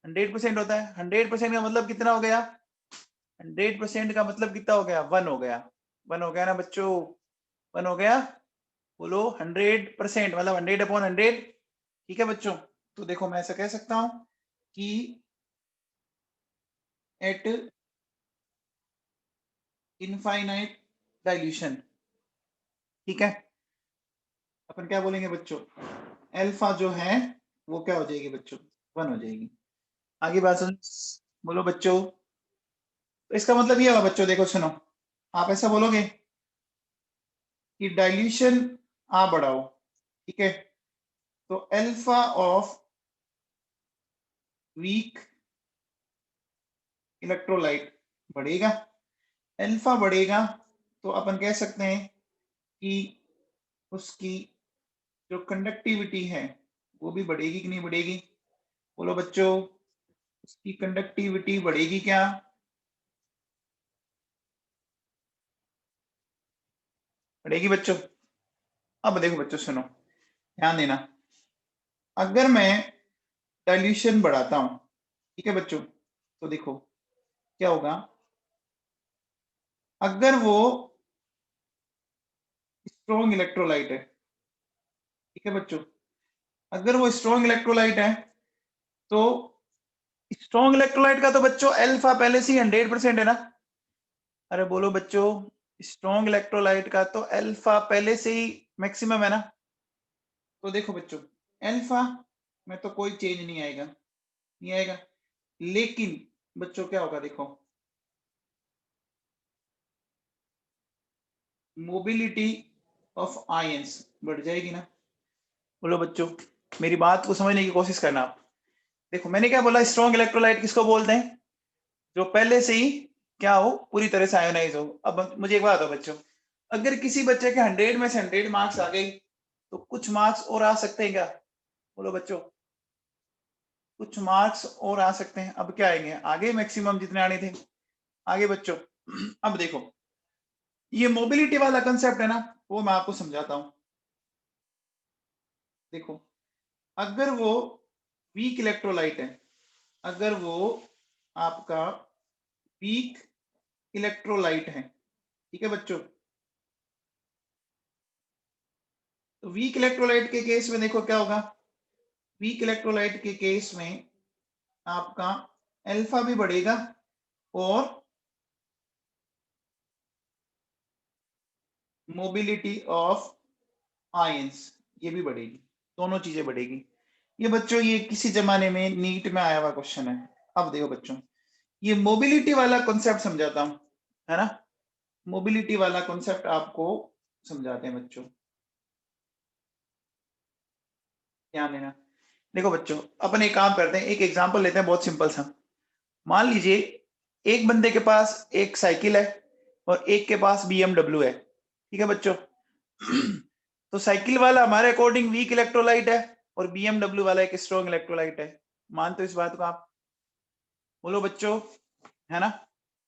100% होता है। 100% का मतलब कितना हो गया, 100% का मतलब कितना हो गया, 1 हो गया, 1 हो गया ना बच्चों, 1 हो गया, बोलो 100% मतलब 100/100, ठीक है बच्चों। तो देखो मैं ऐसा कह सकता हूं कि एट इनफाइनाइट डाइल्यूशन, ठीक है, अपन क्या बोलेंगे बच्चों, अल्फा जो है वो क्या हो जाएगी बच्चों, 1 हो जाएगी। आगे बात सुन, बोलो बच्चों, तो इसका मतलब ये होगा बच्चों, देखो सुनो, आप ऐसा बोलोगे कि डाइल्यूशन आप बढ़ाओ, ठीक है, तो अल्फा ऑफ वीक इलेक्ट्रोलाइट बढ़ेगा, अल्फा बढ़ेगा तो अपन कह सकते हैं कि उसकी जो कंडक्टिविटी है वो भी बढ़ेगी कि नहीं बढ़ेगी, बोलो बच्चों, उसकी कंडक्टिविटी बढ़ेगी क्या, बढ़ेगी बच्चों। अब देखो बच्चों सुनो, ध्यान देना, अगर मैं डाइल्यूशन बढ़ाता हूं, ठीक है बच्चों, तो देखो क्या होगा, अगर वो स्ट्रॉन्ग इलेक्ट्रोलाइट है, ठीक ठीक है बच्चों, अगर वो स्ट्रॉन्ग इलेक्ट्रोलाइट है तो स्ट्रॉन्ग इलेक्ट्रोलाइट का तो बच्चों अल्फा पहले से ही 100% है ना। अरे बोलो बच्चों, स्ट्रॉन्ग इलेक्ट्रोलाइट का तो अल्फा पहले से ही मैक्सिमम है ना। तो देखो बच्चों, अल्फा में तो कोई चेंज नहीं आएगा, नहीं आएगा। लेकिन बच्चों क्या होगा, देखो मोबिलिटी ऑफ आयंस बढ़ जाएगी ना। बोलो बच्चों, मेरी बात को समझने की कोशिश करना आप। देखो मैंने क्या बोला, स्ट्रॉन्ग इलेक्ट्रोलाइट किसको बोलते हैं, जो पहले से ही क्या हो, पूरी तरह से आयोनाइज हो। अब मुझे एक बात बताओ बच्चों, अगर किसी बच्चे के 100 में से 100 मार्क्स आ गए तो कुछ मार्क्स और आ सकते हैं क्या। बोलो बच्चों, कुछ मार्क्स और आ सकते हैं। अब क्या आएंगे, आगे मैक्सिमम जितने आने थे आगे बच्चों। अब देखो ये मोबिलिटी वाला कंसेप्ट है ना, वो मैं आपको समझाता हूं। देखो अगर वो वीक इलेक्ट्रोलाइट है, अगर वो आपका वीक इलेक्ट्रोलाइट है, ठीक है बच्चों, तो वीक इलेक्ट्रोलाइट के केस में देखो क्या होगा, वीक इलेक्ट्रोलाइट के केस में आपका अल्फा भी बढ़ेगा और मोबिलिटी ऑफ आयंस ये भी बढ़ेगी, दोनों चीजें बढ़ेगी। ये बच्चों ये किसी जमाने में नीट में आया हुआ क्वेश्चन है। अब देखो बच्चों, ये मोबिलिटी वाला कॉन्सेप्ट समझाता हूं, है ना, मोबिलिटी वाला कॉन्सेप्ट आपको समझाते हैं बच्चों, ध्यान देना। देखो बच्चों, अपन एक काम करते हैं, एक एग्जांपल लेते हैं बहुत सिंपल सा। मान लीजिए एक बंदे के पास एक साइकिल है और एक के पास BMW है, ठीक है बच्चों। तो साइकिल वाला हमारे अकॉर्डिंग वीक इलेक्ट्रोलाइट है और BMW वाला एक स्ट्रॉन्ग इलेक्ट्रोलाइट है। मानते हो इस बात को आप। बोलो बच्चों, है ना।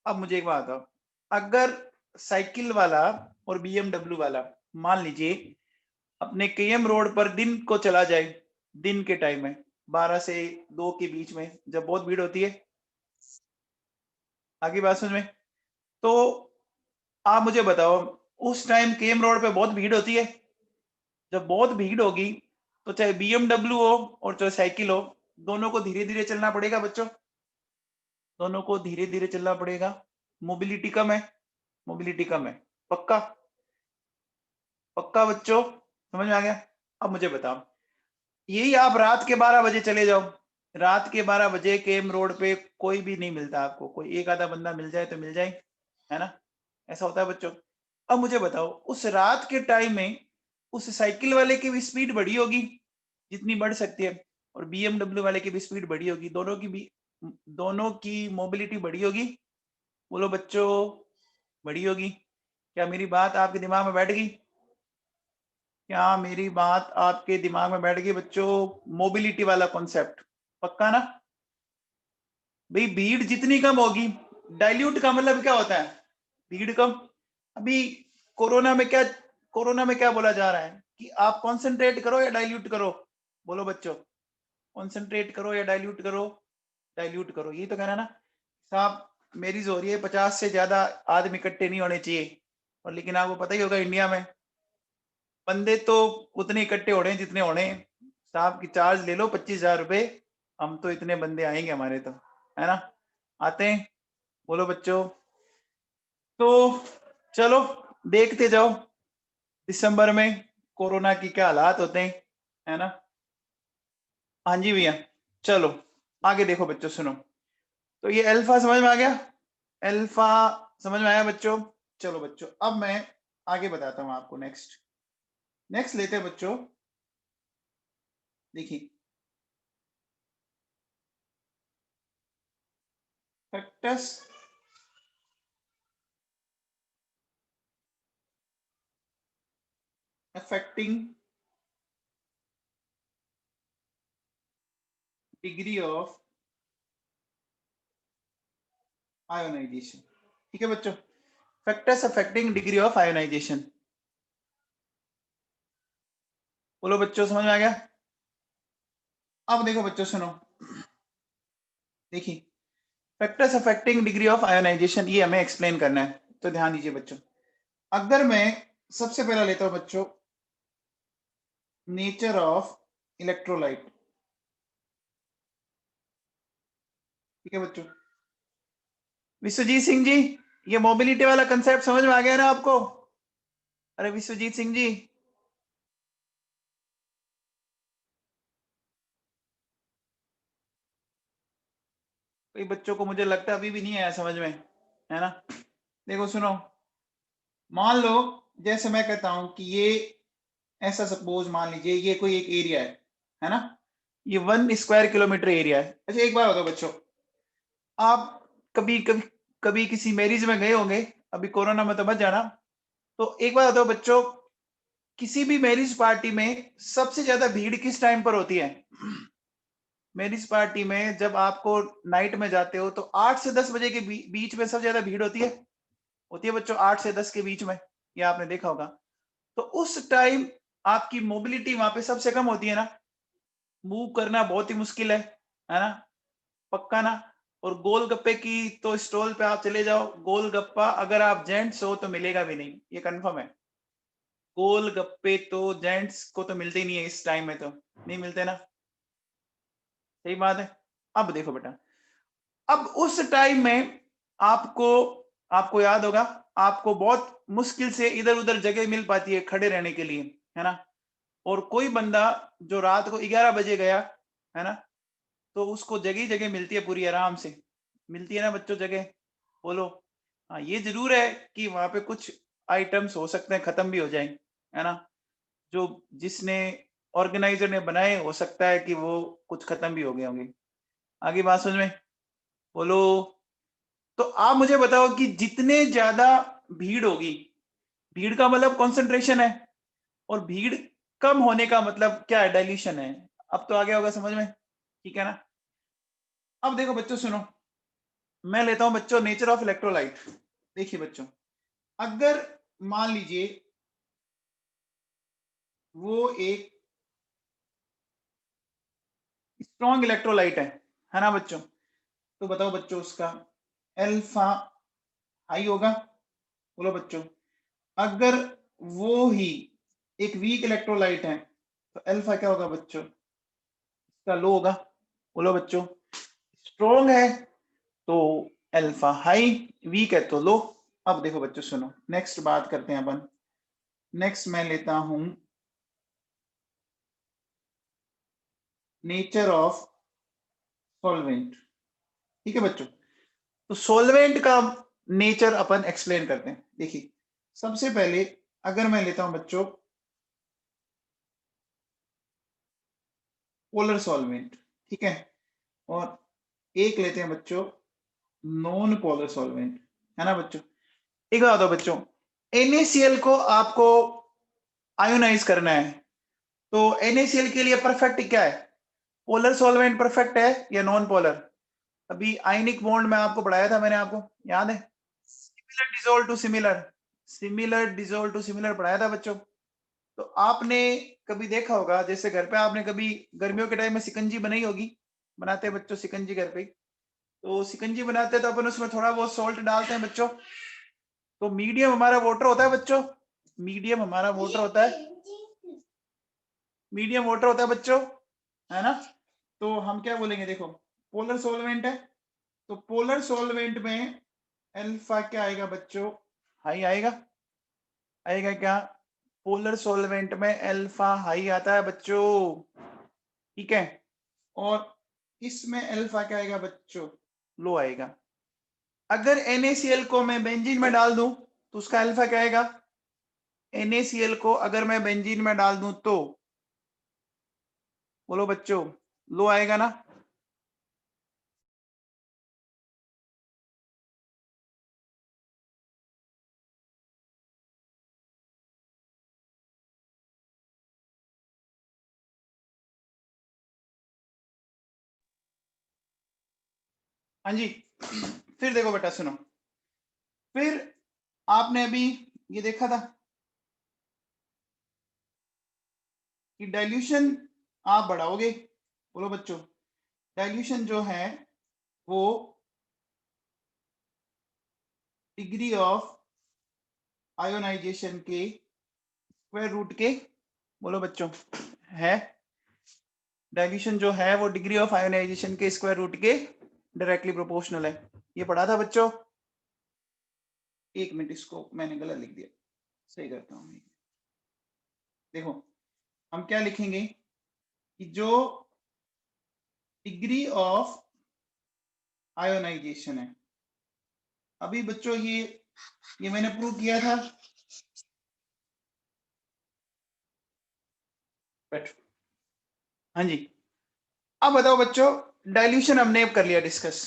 अब मुझे एक बात बताओ, अगर साइकिल वाला और BMW वाला मान लीजिए अपने KM रोड पर दिन को चला जाए, दिन के टाइम में 12 से 2 के बीच में जब बहुत भीड़ होती है, आगे बात समझ में। तो आप मुझे बताओ उस टाइम KM रोड पे बहुत भीड़ होती है। जब बहुत भीड़ होगी तो चाहे BMW हो और चाहे साइकिल हो, दोनों को धीरे धीरे चलना पड़ेगा बच्चों, दोनों को धीरे धीरे चलना पड़ेगा। मोबिलिटी कम है, मोबिलिटी कम है, पक्का पक्का बच्चों, समझ में आ गया। अब मुझे बताओ, यही आप रात के 12 बजे चले जाओ, रात के 12 बजे KM रोड पे कोई भी नहीं मिलता आपको, कोई एक आधा बंदा मिल जाए तो मिल जाए, है ना, ऐसा होता है बच्चों। अब मुझे बताओ उस रात के टाइम में उस साइकिल वाले की भी स्पीड बढ़ी होगी जितनी बढ़ सकती है, और BMW वाले की भी स्पीड बढ़ी होगी, दोनों की मोबिलिटी बढ़ी होगी। बोलो बच्चों, बढ़ी होगी। क्या मेरी बात आपके दिमाग में बैठ गई, क्या मेरी बात आपके दिमाग में बैठ गई बच्चों, मोबिलिटी वाला कॉन्सेप्ट पक्का ना। भाई भीड़ जितनी कम होगी, डाइल्यूट का मतलब क्या होता है, भीड़ कम। अभी कोरोना में क्या, कोरोना में क्या बोला जा रहा है कि आप कॉन्सेंट्रेट करो या डाइल्यूट करो। बोलो बच्चों, कॉन्सेंट्रेट करो या डाइल्यूट करो, डाइल्यूट करो, ये तो कहना ना साहब। मेरिज हो रही है, 50 से ज्यादा आदमी इकट्ठे नहीं होने चाहिए, और लेकिन आपको पता ही होगा इंडिया में बंदे तो उतने इकट्ठे हो रहे हैं जितने होने हैं। साहब की चार्ज ले लो 25,000 रुपए, हम तो इतने बंदे आएंगे हमारे तो, है ना, आते हैं। बोलो बच्चों, तो चलो देखते जाओ दिसंबर में कोरोना की क्या हालात होते हैं, है ना। हाँ जी भैया, चलो आगे देखो बच्चों, सुनो। तो ये अल्फा समझ में आ गया, अल्फा समझ में आया बच्चों। चलो बच्चों अब मैं आगे बताता हूँ आपको, नेक्स्ट नेक्स्ट लेते हैं बच्चों। देखिए factors affecting degree of ionisation, ठीक है बच्चों, factors affecting degree of ionisation. बोलो बच्चों, समझ में आ गया। अब देखो बच्चों सुनो, देखिए factors affecting degree of ionisation ये हमें एक्सप्लेन करना है, तो ध्यान दीजिए बच्चों। अगर मैं सबसे पहला लेता हूं बच्चों नेचर ऑफ इलेक्ट्रोलाइट। ठीक है बच्चों, विश्वजीत सिंह जी, ये मोबिलिटी वाला कंसेप्ट समझ में आ गया ना आपको? अरे विश्वजीत सिंह जी, कई बच्चों को मुझे लगता है अभी भी नहीं आया समझ में, है ना? देखो सुनो, मान लो जैसे मैं कहता हूं कि ये ऐसा, सपोज मान लीजिए ये कोई एक एरिया है ना? ये 1 स्क्वायर किलोमीटर एरिया है। अच्छा एक बार बताओ बच्चों, आप कभी कभी कभी किसी मैरिज में गए होंगे, अभी कोरोना में तो मत जाना, तो एक बार बताओ बच्चों, किसी भी मैरिज पार्टी में सबसे ज्यादा भीड़ किस टाइम पर होती है? मैरिज पार्टी में जब आपको नाइट में जाते हो तो 8 से 10 बजे के बीच में सबसे ज्यादा भीड़ होती है बच्चों, 8 से 10 के बीच में, ये आपने देखा होगा। तो उस टाइम आपकी मोबिलिटी वहां पे सबसे कम होती है ना, मूव करना बहुत ही मुश्किल है ना? पक्का ना? और गोलगप्पे की तो स्टॉल पे आप चले जाओ, गोलगप्पा अगर आप जेंट्स हो तो मिलेगा भी नहीं, ये कंफर्म है। गोलगप्पे तो जेंट्स को तो मिलते ही नहीं है इस टाइम में, तो नहीं मिलते ना, सही बात है। अब देखो बेटा, अब उस टाइम में आपको आपको याद होगा, आपको बहुत मुश्किल से इधर उधर जगह मिल पाती है खड़े रहने के लिए, है ना? और कोई बंदा जो रात को 11 बजे गया, है ना, तो उसको जगह ही जगह मिलती है, पूरी आराम से मिलती है ना बच्चों जगह? बोलो। हाँ, ये जरूर है कि वहां पे कुछ आइटम्स हो सकते हैं खत्म भी हो जाए, है ना? जो जिसने ऑर्गेनाइजर ने बनाए, हो सकता है कि वो कुछ खत्म भी हो गए होंगे। आगे बात समझ में? बोलो। तो आप मुझे बताओ कि जितने ज्यादा भीड़ होगी, भीड़ का मतलब कंसंट्रेशन है, और भीड़ कम होने का मतलब क्या है? डाइल्यूशन है। अब तो आ गया होगा समझ में, ठीक है ना? अब देखो बच्चों सुनो, मैं लेता हूं बच्चों नेचर ऑफ इलेक्ट्रोलाइट। देखिए बच्चों, अगर मान लीजिए वो एक स्ट्रॉन्ग इलेक्ट्रोलाइट है ना बच्चों? तो बताओ बच्चों उसका अल्फा हाई होगा। बोलो बच्चों। अगर वो ही एक वीक इलेक्ट्रोलाइट है तो अल्फा क्या होगा बच्चों? इसका लो होगा। बोलो बच्चों। स्ट्रॉन्ग है तो अल्फा हाई, वीक है तो लो। अब देखो बच्चों सुनो, नेक्स्ट बात करते हैं अपन। नेक्स्ट मैं लेता हूं नेचर ऑफ सॉल्वेंट। ठीक है बच्चों, तो सॉल्वेंट का नेचर अपन एक्सप्लेन करते हैं। देखिए, सबसे पहले अगर मैं लेता हूं बच्चों पोलर सॉल्वेंट, ठीक है, और एक लेते हैं बच्चों नॉन पोलर सॉल्वेंट, है ना बच्चों? एक बात बताओ बच्चों, NaCl को आपको आयोनाइज करना है, तो NaCl के लिए परफेक्ट क्या है? पोलर सॉल्वेंट परफेक्ट है या नॉन पोलर? अभी आयनिक बॉन्ड में आपको पढ़ाया था मैंने, आपको याद है? Similar dissolve to similar, similar dissolve to similar पढ़ाया था बच्चों। तो आपने कभी देखा होगा, जैसे घर पे आपने कभी गर्मियों के टाइम में सिकंजी बनाई होगी, बनाते हैं बच्चों सिकंजी घर पे, तो सिकंजी बनाते हैं तो अपन उसमें थोड़ा बहुत सॉल्ट डालते हैं बच्चों। तो मीडियम हमारा वाटर होता है बच्चों, मीडियम हमारा वाटर होता है, मीडियम वाटर होता है बच्चों, है ना? तो हम क्या बोलेंगे, देखो पोलर सॉल्वेंट है, तो पोलर सॉल्वेंट में अल्फा क्या आएगा बच्चों? हाई आएगा। आएगा क्या? पोलर सॉल्वेंट में अल्फा हाई आता है बच्चों, ठीक है। और इसमें अल्फा क्या आएगा बच्चों? लो आएगा। अगर NaCl को मैं बेंजीन में डाल दूं तो उसका अल्फा क्या आएगा? NaCl को अगर मैं बेंजीन में डाल दूं तो बोलो बच्चों, लो आएगा ना? हाँ जी। फिर देखो बेटा सुनो, फिर आपने अभी ये देखा था कि डाइल्यूशन आप बढ़ाओगे। बोलो बच्चों, डाइल्यूशन जो है वो डिग्री ऑफ आयोनाइजेशन के स्क्वायर रूट के, बोलो बच्चों, है, डाइल्यूशन जो है वो डिग्री ऑफ आयोनाइजेशन के स्क्वायर रूट के डायरेक्टली प्रोपोर्शनल है। ये पढ़ा था बच्चों। एक मिनट, इसको मैंने गलत लिख दिया, सही करता हूँ। देखो हम क्या लिखेंगे कि जो डिग्री ऑफ आयोनाइजेशन है, अभी बच्चों ये मैंने प्रूव किया था। हाँ जी, अब बताओ बच्चों, डाइल्यूशन हमने अब कर लिया डिस्कस।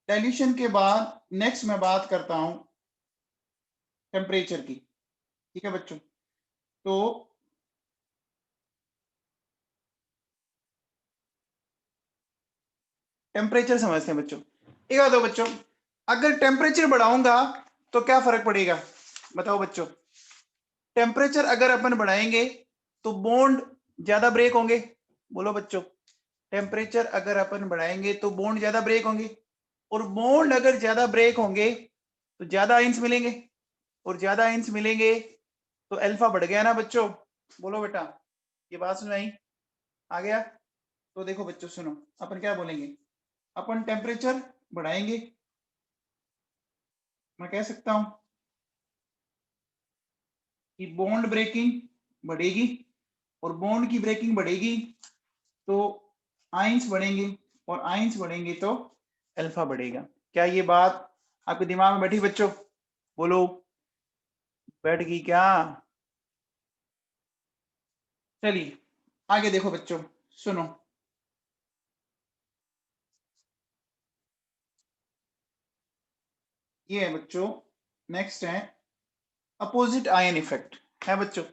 डाइल्यूशन के बाद नेक्स्ट मैं बात करता हूं टेम्परेचर की। ठीक है बच्चों, तो टेम्परेचर समझते हैं बच्चों। एक बात बताओ बच्चों, अगर टेम्परेचर बढ़ाऊंगा तो क्या फर्क पड़ेगा? बताओ बच्चों, टेम्परेचर अगर अपन बढ़ाएंगे तो बॉन्ड ज्यादा ब्रेक होंगे। बोलो बच्चों, टेम्परेचर अगर अपन बढ़ाएंगे तो बॉन्ड ज्यादा ब्रेक होंगे, और बॉन्ड अगर ज्यादा ब्रेक होंगे तो ज्यादा आइंस मिलेंगे, और ज्यादा आइंस मिलेंगे तो अल्फा बढ़ गया ना बच्चों। बोलो बेटा, ये बात सुन आई? आ गया? तो देखो बच्चों सुनो, अपन क्या बोलेंगे, अपन टेम्परेचर बढ़ाएंगे, मैं कह सकता हूं कि बॉन्ड ब्रेकिंग बढ़ेगी, और बॉन्ड की ब्रेकिंग बढ़ेगी तो आइंस बढ़ेंगे, और आइंस बढ़ेंगे तो अल्फा बढ़ेगा। क्या ये बात आपके दिमाग में बैठी बच्चों? बोलो, बैठ गई क्या? चलिए आगे देखो बच्चों, सुनो, ये है बच्चों, नेक्स्ट है अपोजिट आयन इफेक्ट। है बच्चों,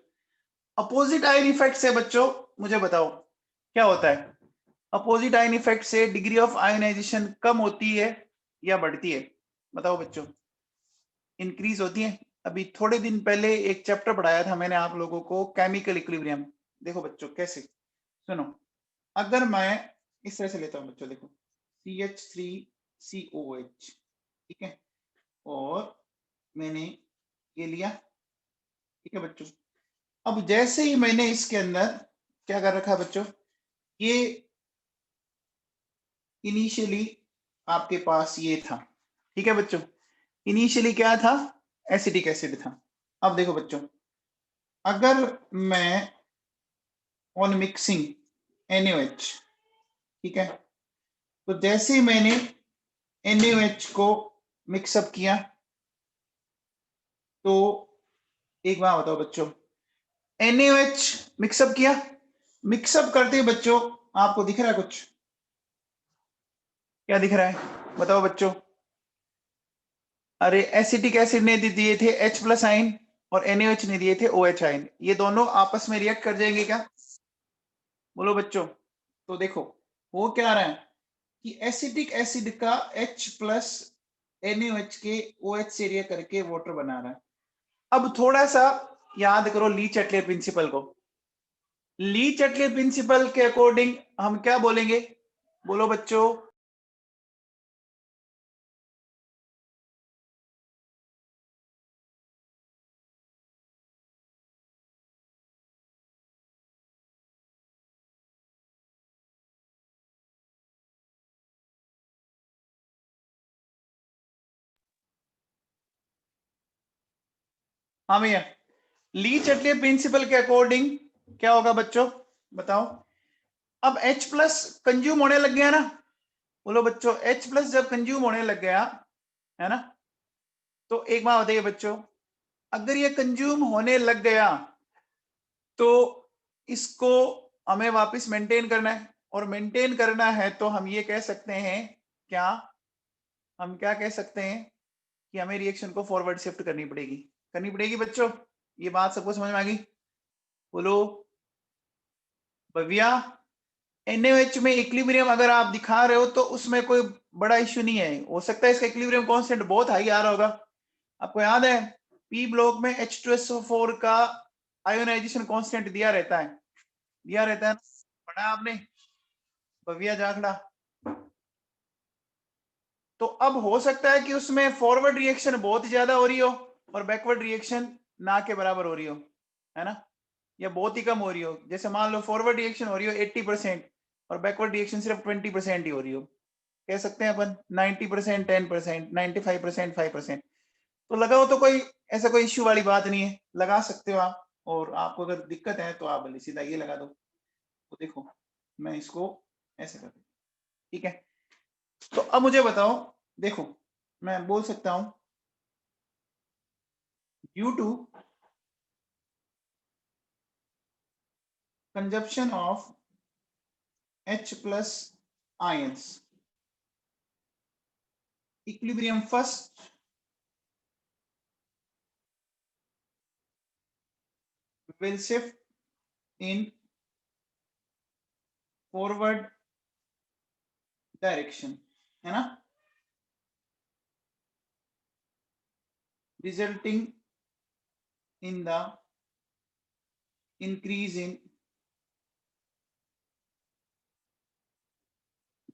अपोजिट आयन इफेक्ट से बच्चों मुझे बताओ क्या होता है? अपोजिट आयन इफेक्ट से डिग्री ऑफ आयोनाइजेशन कम होती है या बढ़ती है? बताओ बच्चों। इंक्रीज होती है। अभी थोड़े दिन पहले एक चैप्टर पढ़ाया था मैंने आप लोगों को, केमिकल इक्विलिब्रियम। देखो बच्चों कैसे, सुनो, अगर मैं इस तरह से लेता हूं बच्चों, देखो CH3COH, ठीक है, और मैंने ये लिया, ठीक है बच्चों। अब जैसे ही मैंने इसके अंदर क्या कर रखा है बच्चों, ये इनिशियली आपके पास ये था, ठीक है बच्चों, इनिशियली क्या था? एसिटिक एसिड था। अब देखो बच्चों, अगर मैं ऑन मिक्सिंग NaOH, ठीक है, तो जैसे ही मैंने NaOH को मिक्सअप किया, तो एक बात बताओ बच्चों, NaOH मिक्सअप किया, मिक्सअप करते बच्चों आपको दिख रहा है कुछ? क्या दिख रहा है बताओ बच्चों? अरे एसिटिक एसिड ने दिए थे H+ आयन, और NaOH ने दिए थे OH आयन, ये दोनों आपस में रिएक्ट कर जाएंगे क्या? बोलो बच्चों। तो देखो वो क्या आ रहा है कि एसिटिक एसिड का H+ NaOH के OH से रिएक्ट करके वाटर बना रहा है। अब थोड़ा सा याद करो ली चटलेर प्रिंसिपल को। ली चटलेर प्रिंसिपल के अकॉर्डिंग हम क्या बोलेंगे? बोलो बच्चों। हाँ भैया, ली चटलेर प्रिंसिपल के अकॉर्डिंग क्या होगा बच्चों? बताओ। अब H+ कंज्यूम होने लग गया ना। बोलो बच्चों, H+ जब कंज्यूम होने लग गया है ना, तो एक बात बताइए बच्चों, अगर ये कंज्यूम होने लग गया तो इसको हमें वापस मेंटेन करना है, और मेंटेन करना है तो हम ये कह सकते हैं, क्या हम क्या कह सकते हैं कि हमें रिएक्शन को फॉरवर्ड शिफ्ट करनी पड़ेगी बच्चों। ये बात सबको समझ में आ गई? बोलो भव्या, NaOH में इक्विलिब्रियम अगर आप दिखा रहे हो तो उसमें कोई बड़ा इश्यू नहीं है, हो सकता है इसका इक्विलिब्रियम कांस्टेंट बहुत हाई आ रहा होगा। आपको याद है पी ब्लॉक में H2SO4 का आयोनाइजेशन कांस्टेंट दिया रहता है, पढ़ा आपने भव्या जाखड़ा? तो अब हो सकता है कि उसमें फॉरवर्ड रिएक्शन बहुत ज्यादा हो रही हो और बैकवर्ड रिएक्शन ना के बराबर हो रही हो, है ना? या बहुत ही कम हो रही हो, जैसे मान लो फॉरवर्ड रिएक्शन हो रही हो 80% और बैकवर्ड रिएक्शन सिर्फ 20% ही हो रही हो, कह सकते हैं अपन 90% 10% 95% 5%। तो लगाओ, तो कोई ऐसा कोई इश्यू वाली बात नहीं है, लगा सकते हो आप। और आपको अगर दिक्कत है तो आप भले सीधा ये लगा दो। तो देखो मैं इसको ऐसे कर दूं, ठीक है। तो अब मुझे बताओ, देखो मैं बोल सकता हूं due to consumption of H plus ions, equilibrium first will shift in forward direction, है ना, resulting in the increase in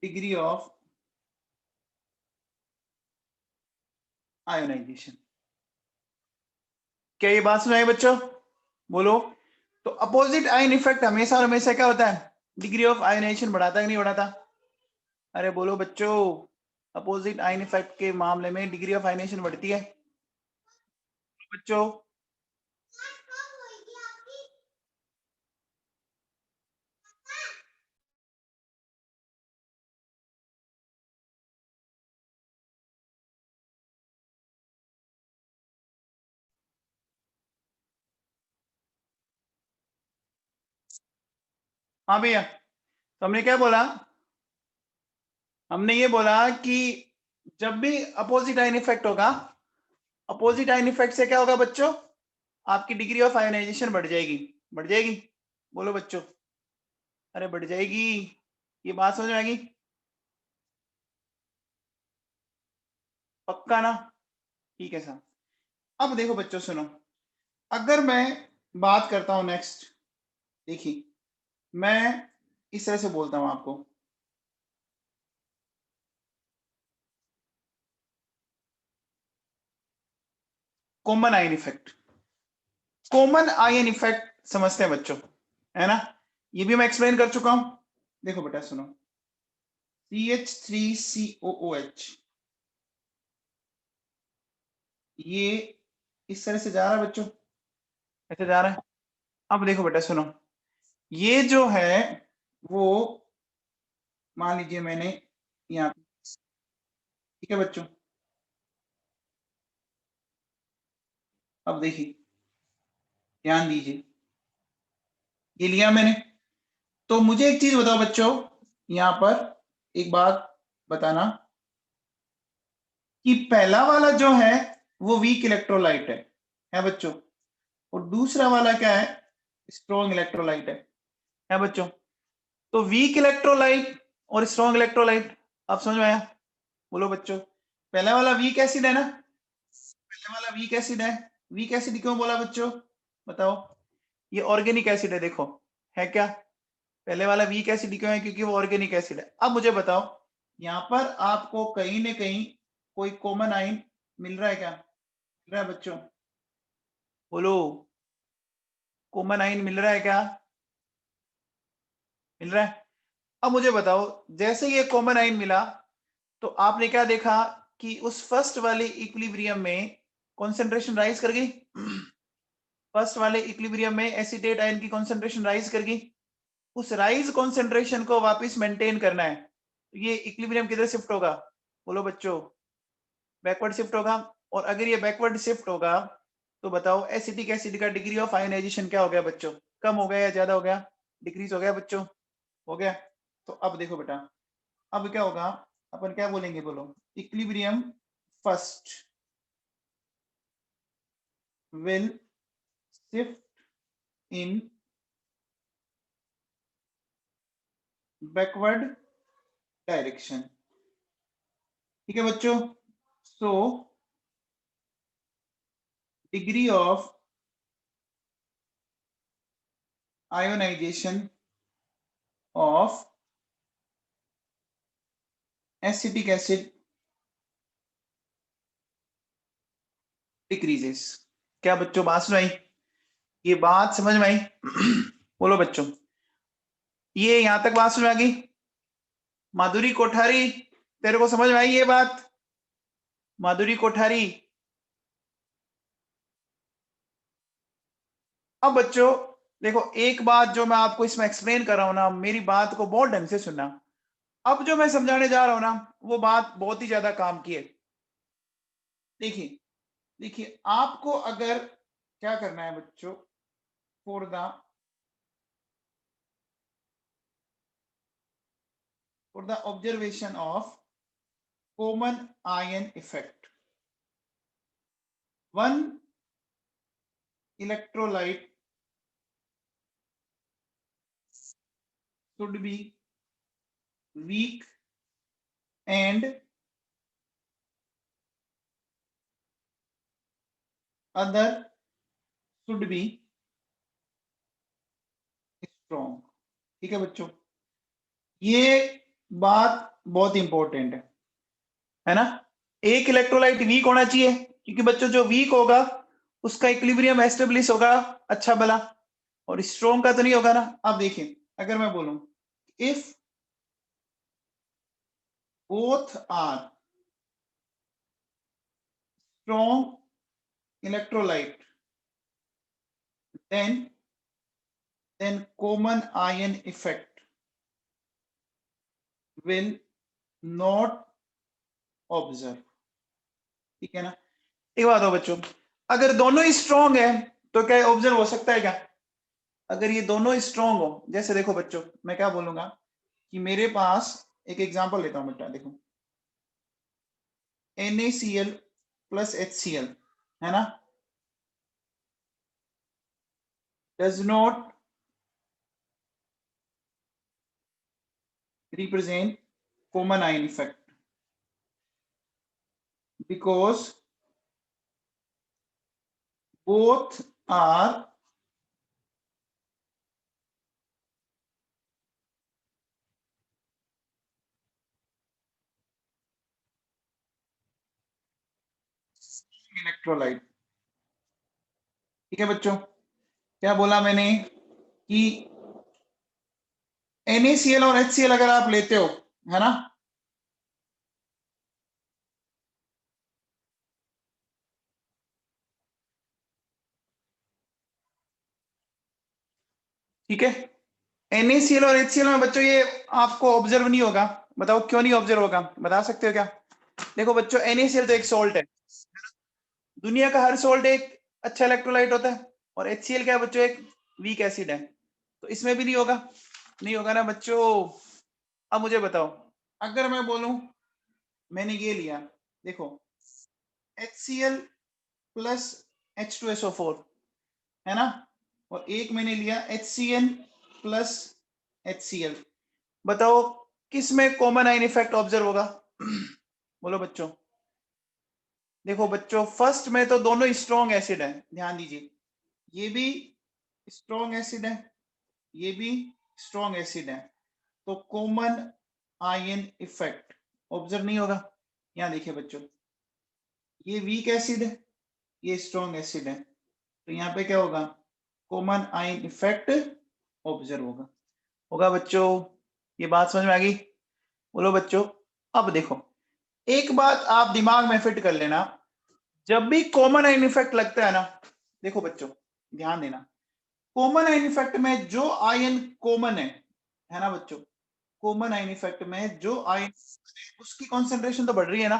degree of ionization। क्या ये बात सुनाई बच्चों? बोलो। तो अपोजिट आयन इफेक्ट हमेशा और हमेशा क्या होता है, डिग्री ऑफ आयनाइजेशन बढ़ाता है कि नहीं बढ़ाता? अरे बोलो बच्चों, अपोजिट आयन इफेक्ट के मामले में डिग्री ऑफ आयनाइजेशन बढ़ती है बच्चों। हाँ भैया, तो हमने क्या बोला, हमने ये बोला कि जब भी अपोजिट आयन इफेक्ट होगा, अपोजिट आयन इफेक्ट से क्या होगा बच्चों, आपकी डिग्री ऑफ आयनाइजेशन बढ़ जाएगी। बढ़ जाएगी, बोलो बच्चों। अरे बढ़ जाएगी, ये बात समझ में आएगी? पक्का ना? ठीक है सर। अब देखो बच्चों सुनो, अगर मैं बात करता हूं नेक्स्ट, देखिए मैं इस तरह से बोलता हूं आपको, common ion effect. Common ion effect समझते हैं बच्चों, है ना, ये भी मैं एक्सप्लेन कर चुका हूं। देखो बेटा सुनो, CH3COOH ये इस तरह से जा रहा है बच्चों, ऐसे जा रहा है। अब देखो बेटा सुनो, ये जो है वो मान लीजिए मैंने यहाँ, ठीक है बच्चों। अब देखिए ध्यान दीजिए, ये लिया मैंने। तो मुझे एक चीज बताओ बच्चों, यहां पर एक बात बताना कि पहला वाला जो है वो वीक इलेक्ट्रोलाइट है बच्चों, और दूसरा वाला क्या है, स्ट्रॉन्ग इलेक्ट्रोलाइट है बच्चों। तो वीक इलेक्ट्रोलाइट और स्ट्रॉन्ग इलेक्ट्रोलाइट, अब समझ में आया? बोलो बच्चों। पहला वाला वीक एसिड है ना, पहला वाला वीक एसिड है। वीक एसिड क्यों बोला बच्चों, बताओ? ये ऑर्गेनिक एसिड है, देखो है क्या, पहले वाला वीक एसिड क्यों है, क्योंकि वो ऑर्गेनिक एसिड है। अब मुझे बताओ, यहां पर आपको कहीं ना कहीं कोई कॉमन आयन मिल रहा है क्या? मिल रहा है बच्चों, बोलो। कॉमन आयन मिल रहा है क्या? मिल रहा है। अब मुझे बताओ, जैसे ये कॉमन आयन मिला तो आपने क्या देखा कि उस फर्स्ट वाले इक्विलिब्रियम में कॉन्सेंट्रेशन राइज कर गई। फर्स्ट वाले इक्विलिब्रियम में एसीटेट आयन की कॉन्सेंट्रेशन राइज कर गई। उस राइज कॉन्सेंट्रेशन को वापस मेंटेन करना है, तो ये इक्विलिब्रियम किधर शिफ्ट होगा, बोलो बच्चों? बैकवर्ड शिफ्ट होगा। और अगर ये बैकवर्ड शिफ्ट होगा तो बताओ एसिटिक एसिड का डिग्री ऑफ आयनाइजेशन क्या हो गया बच्चों, कम हो गया या ज्यादा हो गया? डिक्रीज हो गया बच्चों, हो गया। तो अब देखो बेटा, अब क्या होगा, अपन क्या बोलेंगे, बोलो? Equilibrium first will shift in backward direction, ठीक है बच्चों। So degree of ionization of acetic acid decreases. क्या बच्चों बात सुनाई? ये बात समझ में आई? बोलो बच्चों, ये यहां तक बात समझ में आ गई? माधुरी कोठारी, तेरे को समझ में आई ये बात? माधुरी कोठारी, अब बच्चों देखो, एक बात जो मैं आपको इसमें एक्सप्लेन कर रहा हूं ना, मेरी बात को बहुत ढंग से सुनना। अब जो मैं समझाने जा रहा हूं ना, वो बात बहुत ही ज्यादा काम की है। देखिए देखिए, आपको अगर क्या करना है बच्चों, for the observation of common ion effect, one electrolyte should be weak and other should be strong। ठीक है बच्चों, ये बात बहुत इंपॉर्टेंट है ना? एक इलेक्ट्रोलाइट वीक होना चाहिए, क्योंकि बच्चों जो वीक होगा उसका इक्विलिब्रियम एस्टेब्लिश होगा अच्छा भला, और स्ट्रॉन्ग का तो नहीं होगा ना। अब देखिए, अगर मैं बोलूं if both are strong electrolyte then common ion effect will not observe। ठीक है ना? एक बात हो बच्चों, अगर दोनों ही स्ट्रॉन्ग है तो क्या ऑब्जर्व हो सकता है क्या? अगर ये दोनों स्ट्रॉन्ग हो, जैसे देखो बच्चों, मैं क्या बोलूंगा कि मेरे पास एक एग्जांपल लेता हूं बेटा, देखो NaCl प्लस HCl है ना, does not represent common ion effect because both are electrolyte. ठीक है बच्चों, क्या बोला मैंने कि NaCl और HCl अगर आप लेते हो, है ना, ठीक है, NaCl और HCl में बच्चों ये आपको ऑब्जर्व नहीं होगा। बताओ क्यों नहीं ऑब्जर्व होगा, बता सकते हो क्या? देखो बच्चों, NaCl तो एक सॉल्ट है, दुनिया का हर सॉल्ट एक अच्छा इलेक्ट्रोलाइट होता है, और HCl क्या है बच्चों, एक वीक एसिड है, तो इसमें भी नहीं होगा, नहीं होगा ना बच्चों। अब मुझे बताओ, अगर मैं बोलूं मैंने ये लिया, देखो HCl प्लस H2SO4 है ना, और एक मैंने लिया HCl प्लस HCl, बताओ किस में कॉमन आयन इफेक्ट ऑब्जर्व होगा? बोलो बच्चों। देखो बच्चों, फर्स्ट में तो दोनों स्ट्रॉन्ग एसिड है, ध्यान दीजिए, ये भी स्ट्रॉन्ग एसिड है, ये भी स्ट्रॉन्ग एसिड है, तो कॉमन आयन इफेक्ट ऑब्जर्व नहीं होगा। यहां देखिए बच्चों, ये वीक एसिड है, ये स्ट्रॉन्ग एसिड है, तो यहाँ पे क्या होगा, कॉमन आयन इफेक्ट ऑब्जर्व होगा। होगा बच्चों? ये बात समझ में आ गई? बोलो बच्चों। अब देखो, एक बात आप दिमाग में फिट कर लेना, जब भी कॉमन आयन इफेक्ट लगता है ना, देखो बच्चों ध्यान देना, कॉमन आयन इफेक्ट में जो आयन कॉमन है ना बच्चों, कॉमन आयन इफेक्ट में जो आयन उसकी कॉन्सेंट्रेशन तो बढ़ रही है ना।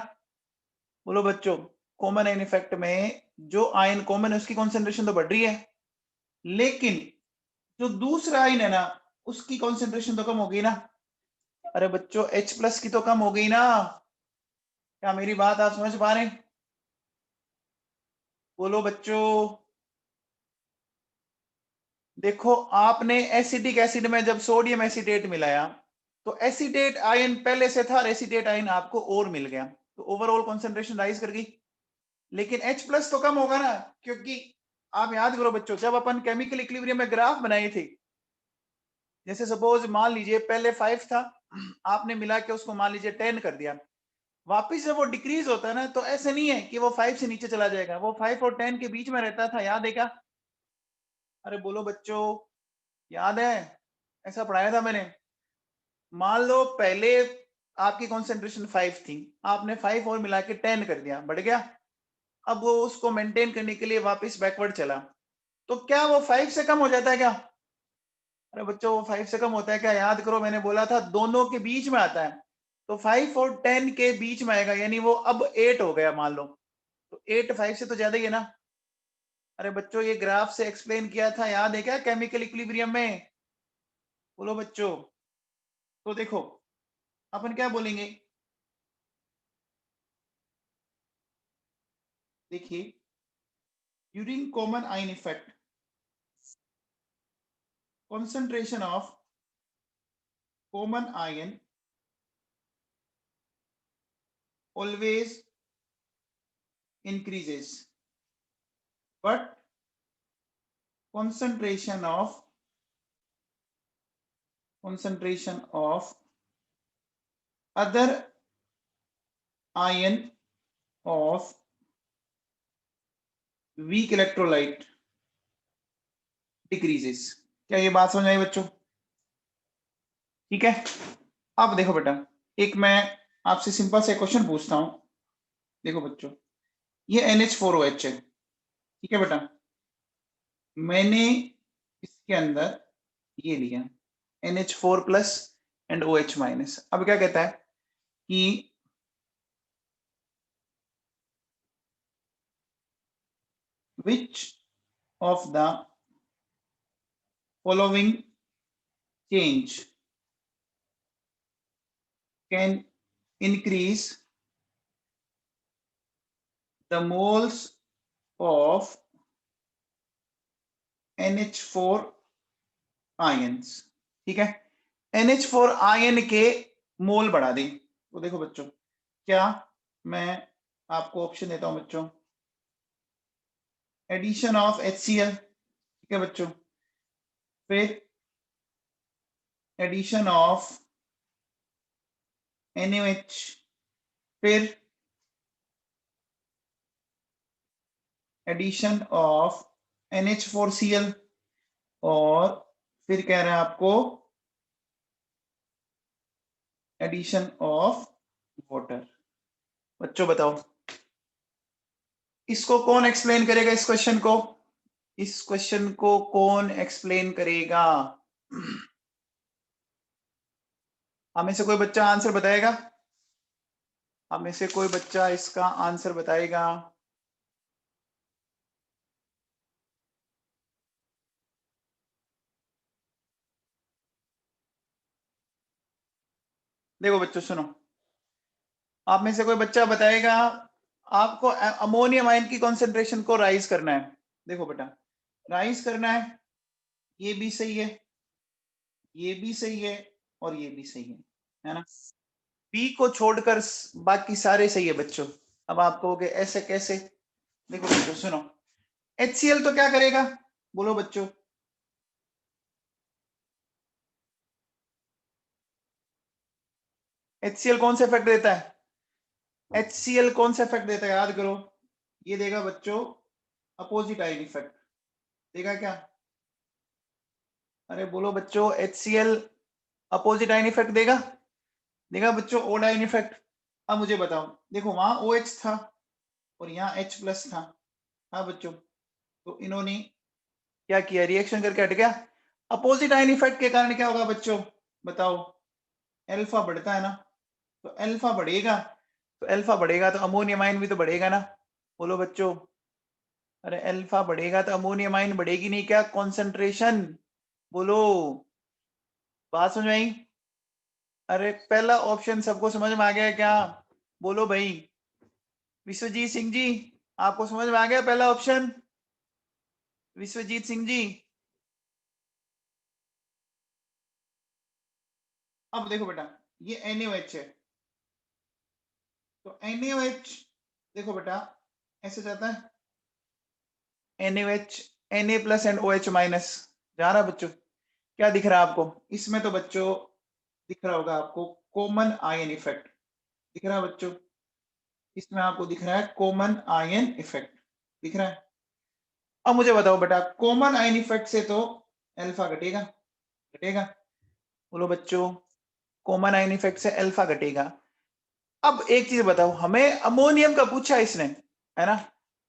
बोलो बच्चों, कॉमन आयन इफेक्ट में जो आयन कॉमन है उसकी कॉन्सेंट्रेशन तो बढ़ रही है, लेकिन जो दूसरा आयन है ना उसकी कॉन्सेंट्रेशन तो कम हो गई ना। अरे बच्चों, H प्लस की तो कम हो गई ना। क्या मेरी बात आप समझ पा रहे हैं? बोलो बच्चों। देखो, आपने एसिटिक एसिड में जब सोडियम एसिटेट मिलाया, तो एसिटेट आयन पहले से था और एसिटेट आयन आपको और मिल गया, तो ओवरऑल कॉन्सेंट्रेशन राइज कर गई, लेकिन H प्लस तो कम होगा ना, क्योंकि आप याद करो बच्चों, जब अपन केमिकल इक्विलिब्रियम में ग्राफ बनाई थी, जैसे सपोज मान लीजिए पहले 5 था, आपने मिला के उसको मान लीजिए 10 कर दिया, वापिस जब वो डिक्रीज होता है ना, तो ऐसे नहीं है कि वो 5 से नीचे चला जाएगा, वो 5 और 10 के बीच में रहता था, याद है क्या? अरे बोलो बच्चों, याद है? ऐसा पढ़ाया था मैंने। मान लो पहले आपकी कॉन्सेंट्रेशन 5 थी, आपने 5 और मिला के 10 कर दिया, बढ़ गया। अब वो उसको मेंटेन करने के लिए वापस बैकवर्ड चला, तो क्या वो 5 से कम हो जाता है क्या? अरे बच्चों, वो 5 से कम होता है क्या? याद करो, मैंने बोला था दोनों के बीच में आता है, तो 5 और 10 के बीच में आएगा, यानी वो अब 8 हो गया मान लो, तो 8 5 से तो ज्यादा ही है ना। अरे बच्चों, ये ग्राफ से एक्सप्लेन किया था, याद है क्या, केमिकल इक्विलिब्रियम में? बोलो बच्चों। तो देखो अपन क्या बोलेंगे, देखिए, during common ion effect concentration of common ion always increases, but concentration of other ion of weak electrolyte decreases। क्या ये बात समझ आई बच्चों? ठीक है। अब देखो बेटा, एक मैं आपसे सिंपल से क्वेश्चन पूछता हूं। देखो बच्चों, ये NH4OH है, ठीक है बेटा। मैंने इसके अंदर ये लिया NH4+ एंड OH-। अब क्या कहता है कि which of the following change can increase the moles of NH4 ions। ठीक है, NH4 आयन के मोल बढ़ा दें। तो देखो बच्चों, क्या मैं आपको ऑप्शन देता हूं बच्चों, एडिशन ऑफ HCl, ठीक है बच्चों, फिर एडिशन ऑफ NaOH, फिर एडिशन ऑफ NH4Cl, और फिर कह रहे हैं आपको एडिशन ऑफ वाटर। बच्चों बताओ, इसको कौन एक्सप्लेन करेगा? इस क्वेश्चन को कौन एक्सप्लेन करेगा? हमें से कोई बच्चा आंसर बताएगा? हमें से कोई बच्चा इसका आंसर बताएगा? देखो बच्चों सुनो, आप में से कोई बच्चा बताएगा, आपको अमोनियम आयन की कॉन्सेंट्रेशन को राइज करना है। देखो बेटा, राइज करना है, ये भी सही है, ये भी सही है, और ये भी सही है ना? बी को छोड़कर बाकी सारे सही है बच्चों। अब आप कहोगे ऐसे कैसे? देखो बच्चों सुनो, HCl तो क्या करेगा? बोलो बच्चों। HCl कौन सा इफेक्ट देता है? HCl कौन सा इफेक्ट देता है, याद करो। ये देगा बच्चों अपोजिट आयन इफेक्ट, देगा क्या? अरे बोलो बच्चों, HCl अपोजिट आयन इफेक्ट देगा? देगा बच्चों ओड आयन इफेक्ट। अब मुझे बताओ, देखो वहां OH था और यहाँ H+ था। हाँ बच्चों, तो इन्होंने क्या किया, रिएक्शन करके हट गया। अपोजिट आयन इफेक्ट के कारण क्या होगा बच्चों, बताओ? अल्फा बढ़ता है ना, तो अल्फा बढ़ेगा, तो अल्फा बढ़ेगा तो अमोनियम आयन भी तो बढ़ेगा ना। बोलो बच्चों। अरे अल्फा बढ़ेगा तो अमोनियम आयन बढ़ेगी नहीं क्या? कॉन्सेंट्रेशन, बोलो, बात समझ में आई? अरे पहला ऑप्शन सबको समझ में आ गया क्या? बोलो भाई, विश्वजीत सिंह जी, आपको समझ में आ गया पहला ऑप्शन? विश्वजीत सिंह जी, अब देखो बेटा, ये NaOH है, तो NaOH देखो बेटा ऐसे जाता है, NaOH Na+ एंड OH- जा रहा बच्चों। क्या दिख रहा है आपको इसमें? तो बच्चों दिख रहा होगा आपको कॉमन आयन इफेक्ट, दिख रहा है बच्चों? इसमें आपको दिख रहा है कॉमन आयन इफेक्ट, दिख रहा है? अब मुझे बताओ बेटा, कॉमन आयन इफेक्ट से तो अल्फा घटेगा, घटेगा, बोलो बच्चों, कॉमन आयन इफेक्ट से अल्फा घटेगा। अब एक चीज बताओ, हमें अमोनियम का पूछा इसने, है ना,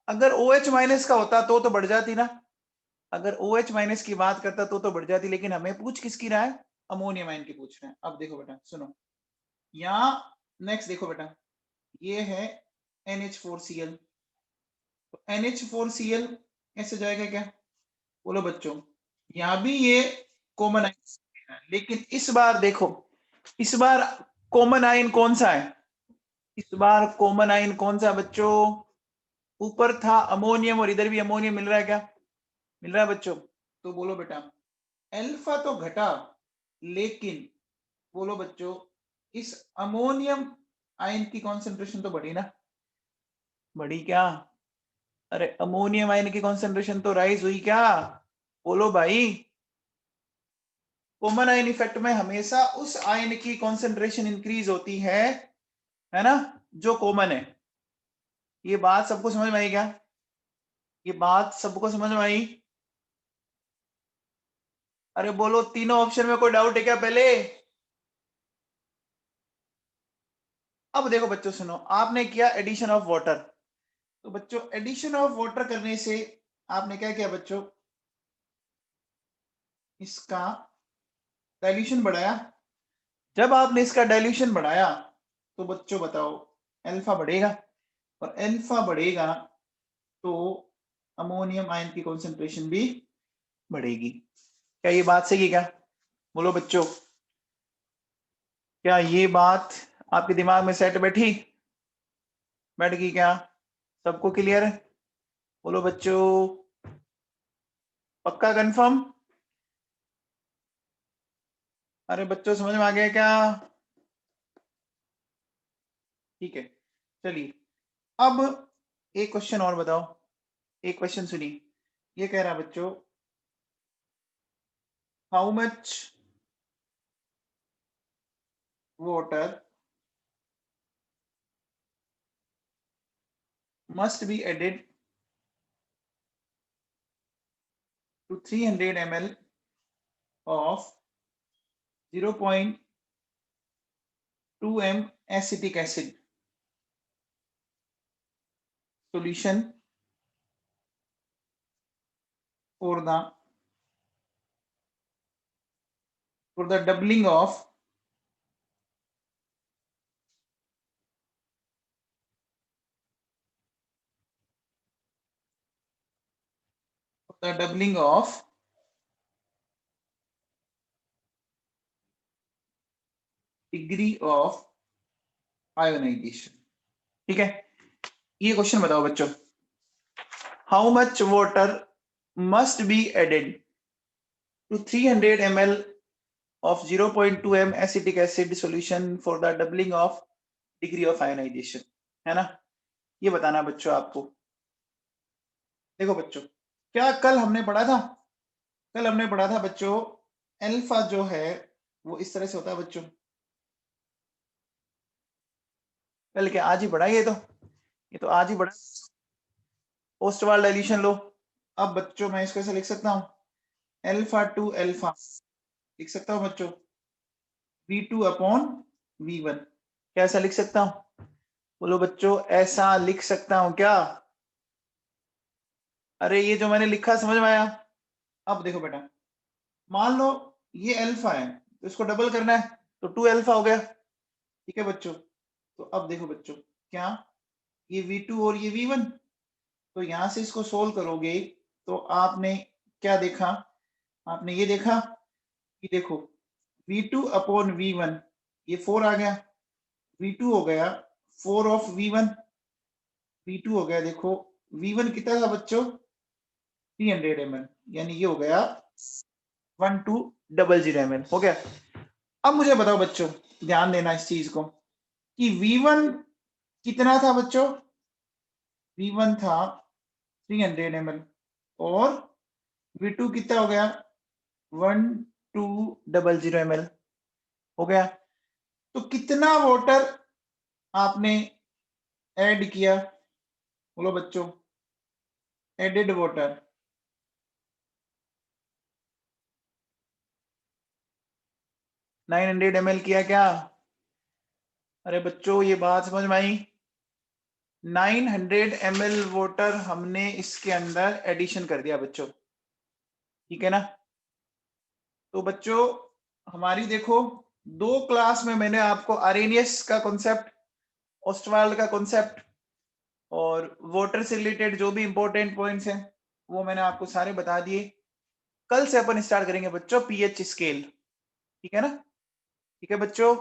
अगर OH माइनस का होता तो बढ़ जाती ना, अगर OH माइनस की बात करता तो बढ़ जाती, लेकिन हमें पूछ किसकी रहा है, अमोनियम आयन की पूछ रहे हैं। अब देखो बेटा सुनो, यहाँ नेक्स्ट देखो बेटा, ये है NH4Cl, तो NH4Cl ऐसे जाएगा क्या, बोलो बच्चों, यहां भी ये कॉमन आयन है, लेकिन इस बार देखो, इस बार कॉमन आयन कौन सा है, इस बार कॉमन आयन कौन सा बच्चों, ऊपर था अमोनियम और इधर भी अमोनियम मिल रहा है क्या, मिल रहा है बच्चों, तो बोलो बेटा अल्फा तो घटा, लेकिन बोलो बच्चों इस अमोनियम आयन की कॉन्सेंट्रेशन तो बढ़ी ना, बढ़ी क्या, अरे अमोनियम आयन की कॉन्सेंट्रेशन तो राइज हुई क्या, बोलो भाई, कॉमन आयन इफेक्ट में हमेशा उस आयन की कॉन्सेंट्रेशन इंक्रीज होती है ना, जो कॉमन है। ये बात सबको समझ में आई क्या, ये बात सबको समझ में आई, अरे बोलो तीनों ऑप्शन में कोई डाउट है क्या पहले। अब देखो बच्चों सुनो, आपने किया एडिशन ऑफ वाटर, तो बच्चों एडिशन ऑफ वाटर करने से आपने क्या किया बच्चों, इसका डाइल्यूशन बढ़ाया, जब आपने इसका डाइल्यूशन बढ़ाया तो बच्चों बताओ अल्फा बढ़ेगा, और अल्फा बढ़ेगा तो अमोनियम आयन की कॉन्सेंट्रेशन भी बढ़ेगी। क्या ये बात सही है क्या, बोलो बच्चों, क्या ये बात आपके दिमाग में सेट बैठी, बैठ गई क्या, सबको क्लियर है, बोलो बच्चों, पक्का कंफर्म, अरे बच्चों समझ में आ गया क्या, ठीक है, चलिए अब एक क्वेश्चन और बताओ, एक क्वेश्चन सुनिए, ये कह रहा है बच्चों, how much water must be added to 300 ml of 0.2 m acetic acid solution for the doubling of degree of ionization, ठीक है, ये क्वेश्चन बताओ बच्चों, how much water must be added to 300 ml of 0.2 m acetic acid solution for the doubling of degree of ionization, है ना, ये बताना बच्चों आपको। देखो बच्चों, क्या कल हमने पढ़ा था, कल हमने पढ़ा था बच्चों, अल्फा जो है वो इस तरह से होता है बच्चों, कल क्या आज ही पढ़ा, ये तो आज ही पढ़ा, पोस्ट वाल डाइल्यूशन लो। अब बच्चों मैं इसको ऐसे लिख सकता हूँ, अल्फा टू अल्फा लिख सकता हूँ बच्चों, V2 अपॉन V1, कैसा लिख सकता हूँ, बोलो बच्चों ऐसा लिख सकता हूँ क्या, अरे ये जो मैंने लिखा समझ में आया। अब देखो बेटा, मान लो ये अल्फा है तो इसको डबल करना है, तो 2 अल्फा हो गया, ठीक है बच्चों, तो अब देखो बच्चों, क्या ये V2 और ये V1, तो यहां से इसको सोल्व करोगे तो आपने क्या देखा, आपने ये देखा कि देखो V2 अपॉन V1 ये 4 आ गया, V2 हो गया 4 ऑफ V1, V2 हो गया देखो, V1 कितना था बच्चों 300 ml, यानी ये हो गया 1200 ml हो गया। अब मुझे बताओ बच्चों, ध्यान देना इस चीज को, कि V1 कितना था बच्चों, V1 था 300 ml और V2 कितना हो गया 1200 ml हो गया, तो कितना वाटर आपने ऐड किया, बोलो बच्चों, एडेड वाटर 900 ml किया क्या? अरे बच्चों ये बात समझ में आई? 900 ml वाटर हमने इसके अंदर एडिशन कर दिया बच्चों, ठीक है ना? तो बच्चों हमारी देखो 2 क्लास में मैंने आपको अरेनियस का कॉन्सेप्ट, ओस्टवाल्ड का कॉन्सेप्ट और वाटर से रिलेटेड जो भी इंपॉर्टेंट पॉइंट्स हैं वो मैंने आपको सारे बता दिए। कल से अपन स्टार्ट करेंगे बच्चों पीएच स्केल, ठीक है ना? ठीक है बच्चों।